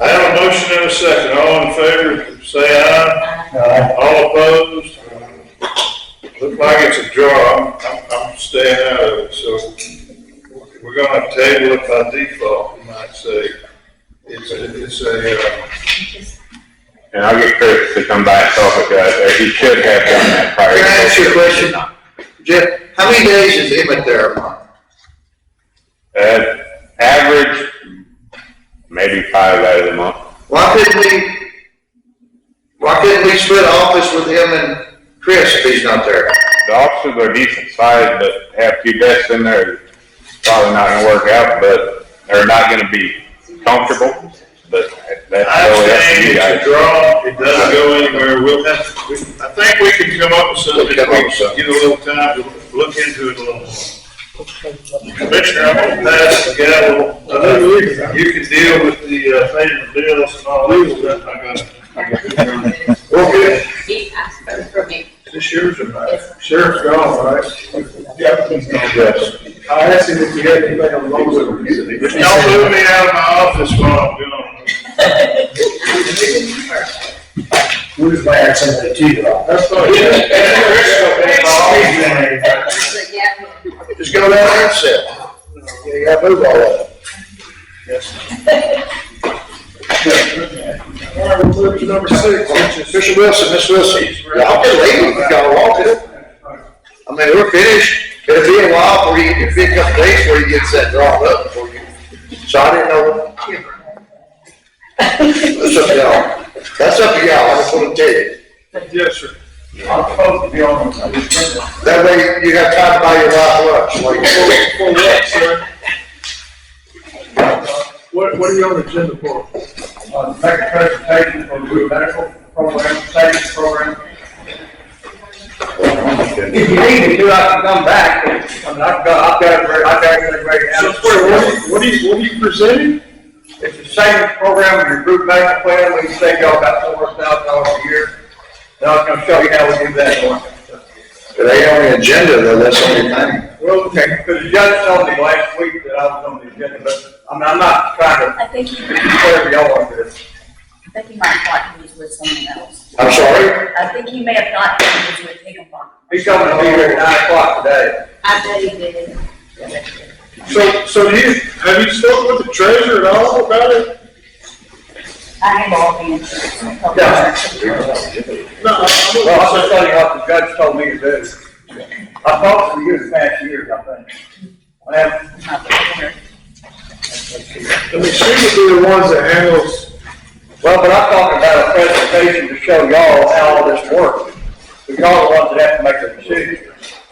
I have a motion and a second. All in favor, say aye. Aye. All opposed? Look like it's a draw. I'm staying out of it, so we're gonna table it by default, you might say. And I'll get Chris to come back and talk with you. He should have done that prior. Can I ask you a question? Jeff, how many days is Emmett there a month? Average, maybe 5 out of the month. Why couldn't we split office with him and Chris if he's not there? The offices are decent size, but have 2 desks in there, probably not gonna work out, but they're not gonna be comfortable, but that's I'm really up to saying you it's guys. a draw. It doesn't go anywhere. I think we can come up with something. If we can get a little time to look into it a little more. Commissioner, I'm gonna pass the gavel. You can deal with the payment bills and all that stuff. Okay. He asked for me. Is this yours or mine? Sheriff's gone, right? Yes. I asked him if he had anything on the loan. If y'all move me out of my office while I'm gone. We'll just buy somebody to you. That's fine. Just go down there and sit. You gotta move all that. All right, we'll move to number 6, which is. Mr. Wilson, Miss Wilson, y'all can leave if y'all want to. I mean, we're finished. It'll be a while before you can pick up dates where you get that drawn up before you. So I didn't know. That's up to y'all. That's up to y'all, I just want to tell you. Yes, sir. I'm supposed to be on. That way you have time to buy your wife lunch. Like, For what, sir? What are you on the agenda for? Make a presentation for the medical program, savings program. If you need me to, I can come back. I mean, I've got everything ready now. What are you presenting? It's the savings program, your group medical plan, we save y'all about $400,000 a year. Now I was gonna show you how we do that one. it ain't on the agenda though, that's the only thing. Well, okay, because the judge told me last week that I was on the agenda, but I'm not trying I think to, whatever y'all want to do. I think he might have thought he was with someone else. I'm sorry? I think he may have thought he was with Higginbotham. He's coming to be here at 9:00 today. I bet he did. So have you spoken with the treasurer at all about it? I have all the insurance. No. Well, I'm just telling you what the judge told me to do. I talked to you this past year, I think. I mean, she would be the ones that handles. Well, but I'm talking about a presentation to show y'all how all this works. Because y'all the ones that have to make the decision.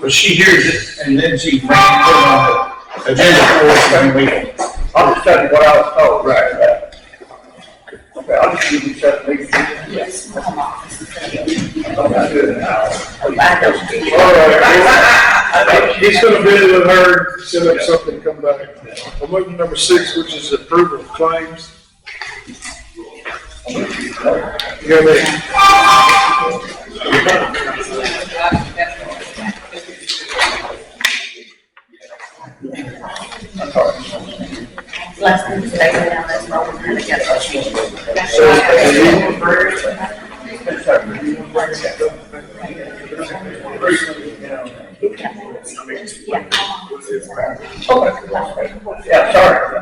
But she hears it and then she put it on the agenda for us and we. I'm just telling you what I was told. Right. Okay, I'll just give you something. Yes, home office. I'm not doing it now. All right. He's gonna visit with her, set up something, come back. We'll move to number 6, which is approval of claims. You have Last thing today, go down this road, we're gonna get our change. Yeah, sorry.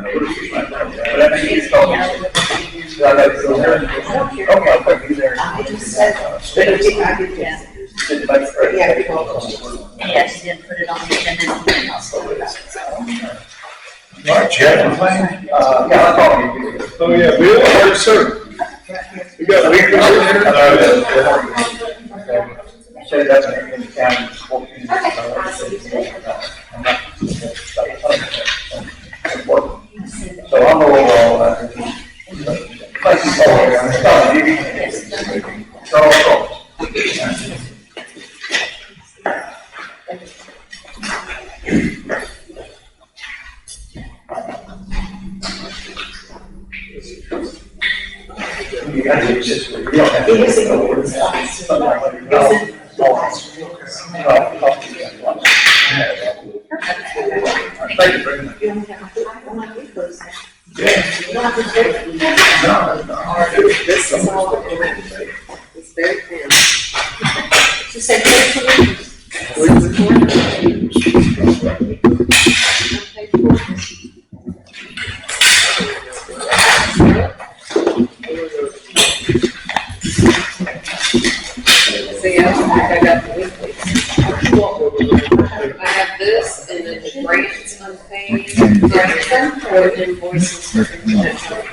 Yeah, she didn't put it on the agenda. All right, Chad, anything? Yeah, I'll call you. Oh, yeah, Bill, yes, sir. You got a week or Say that's in the county. So I'm overall, thank you This is all, it's very thin. She said, see, I got the weeklies. I have this and then the grants unpaid, grants or invoices. Kubota.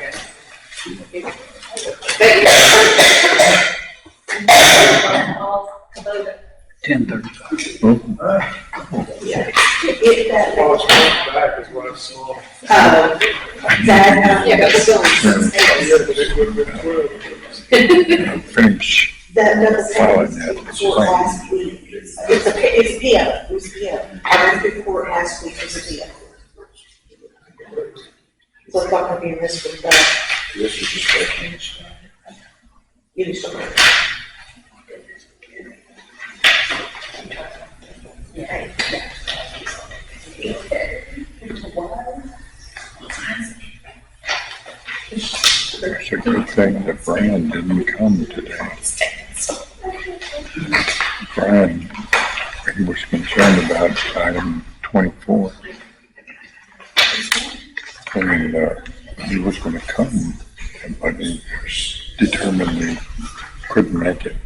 10:35. back is what I saw. Yeah, but still. Finish That doesn't filing that. report last week. It's a PO, it was a PO. Our report last week was a PO. So it's not gonna be in this week, but This is just taking. you need to. It's a good thing that Brian didn't come today. Brian, he was concerned about item 24. And he was gonna come, but he determined he couldn't make it.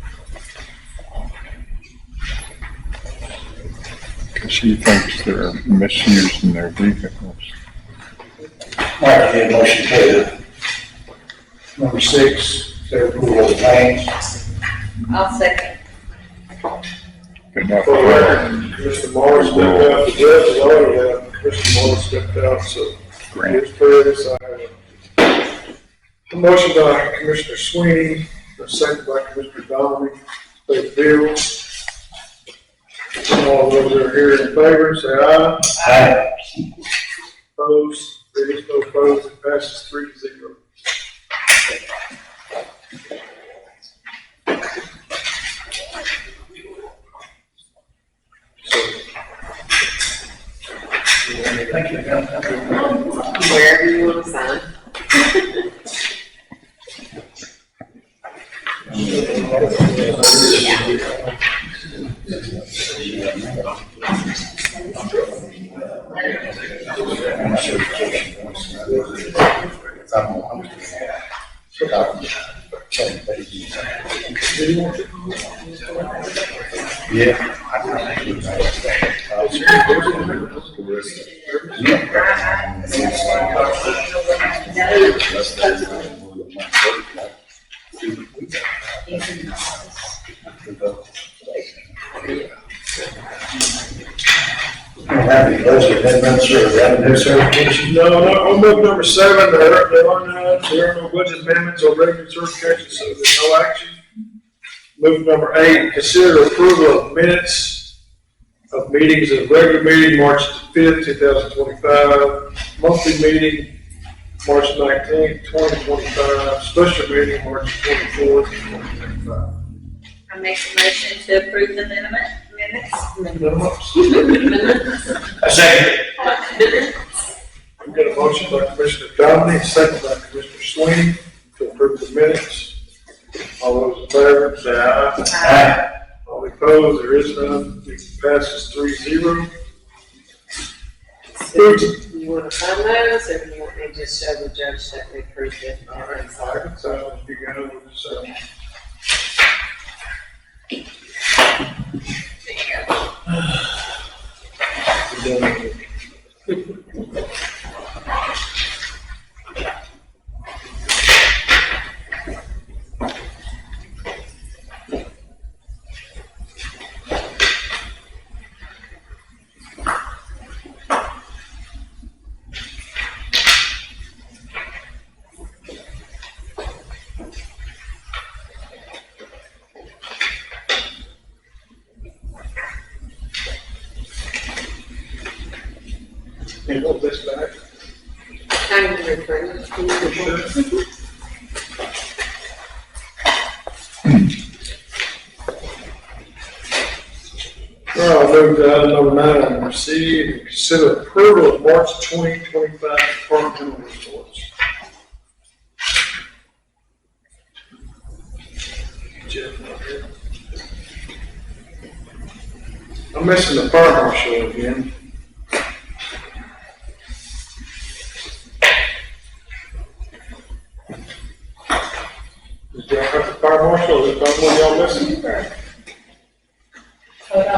Cause he thinks they're misusing their vehicles. All right, need a motion to number 6, to approve of the claims. I'll second. Good enough. For the record, Mr. Morris stepped out, the judge has already had, Mr. Morris stepped out, so. Here's Curtis, I have a motion by Commissioner Sweeney, a second by Commissioner Donnelly, pay the bills. All those that are here in favor, say aye. Aye. Opposed, there is no opposed, it passes 3-0. Thank you. Wherever you want to sign. Happy budget amendments or revenue certification? No, on move number 7, there are no budget amendments or revenue certifications, so there's no action. Move number 8, consider approval of minutes of meetings of regular meeting, March 5th, 2025, monthly meeting, March 19th, 2025, special meeting, March 24th, 2025. I make a motion to approve the minutes. A second. We've got a motion by Commissioner Donnelly, a second by Commissioner Sweeney to approve the minutes. All those in favor, say aye. Aye. All Nobody opposed, there is none, it passes 3-0. So, do you want to sign those, or do you want me to just show the judge that we approved it? All right, I can sign if you go, so. Can you hold this back? I'm going to return it to you. All right, move to item number 9, receive and consider approval of March 2025 departmental reports. Jeff, not here. I'm missing the fire marshal again. Did y'all have the fire marshal, is that one y'all missing? Hold on.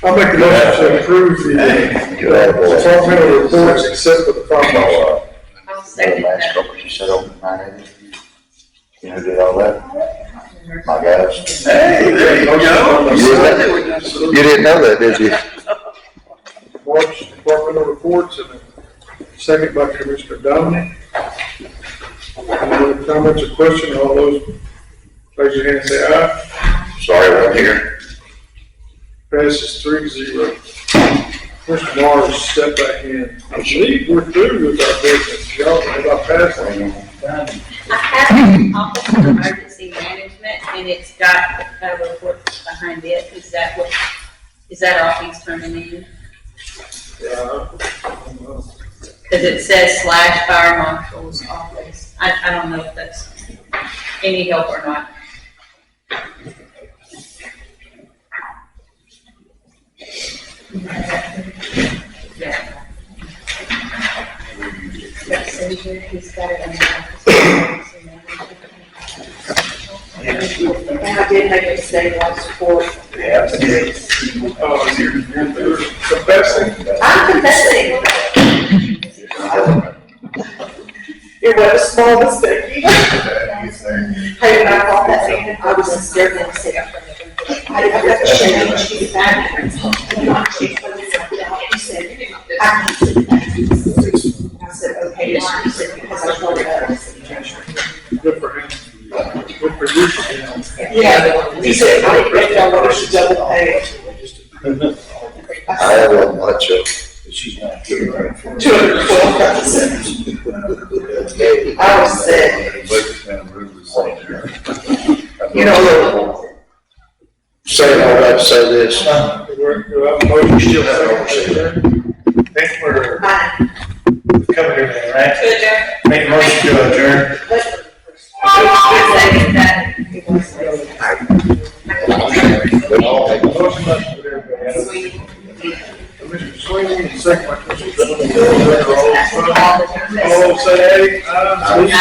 I'll make the motion to approve the departmental reports except for the fire marshal. I'll second that. You said open 980. You know, did all that? My gosh. Hey, there you go. You didn't know that, did you? March departmental reports and a second by Commissioner Dominic. Any other comments or questions? All those, raise your hand and say aye. Sorry, I'm here. Passes 3-0. Mr. Morris, step back in. I believe we're through with our business. Y'all, have I passed it? I have an Office of Emergency Management, and it's got a report behind it. Is that all he's turning in? Yeah. Because it says / fire marshal's office. I don't know if that's any help or not. Yeah. He's got it in the Office of Emergency Management. And I did make a mistake once before. Oh, you're confessing? I'm confessing. It was a small mistake. Hey, when I called that man, I was hysterical and said, I got to change his back. He said, I can't sit back. I said, okay, he said, because I told her. Good for him. Good for you. Yeah, he said, I didn't think I wanted to double pay. I have much of. She's not getting right for it. 212. I was sick. You know, say all that, say this. You still have thanks for coming here today, right? Make a motion to adjourn. Second that. Motion by everybody. Commissioner Sweeney, second by Commissioner Dunn. All say aye. Aye.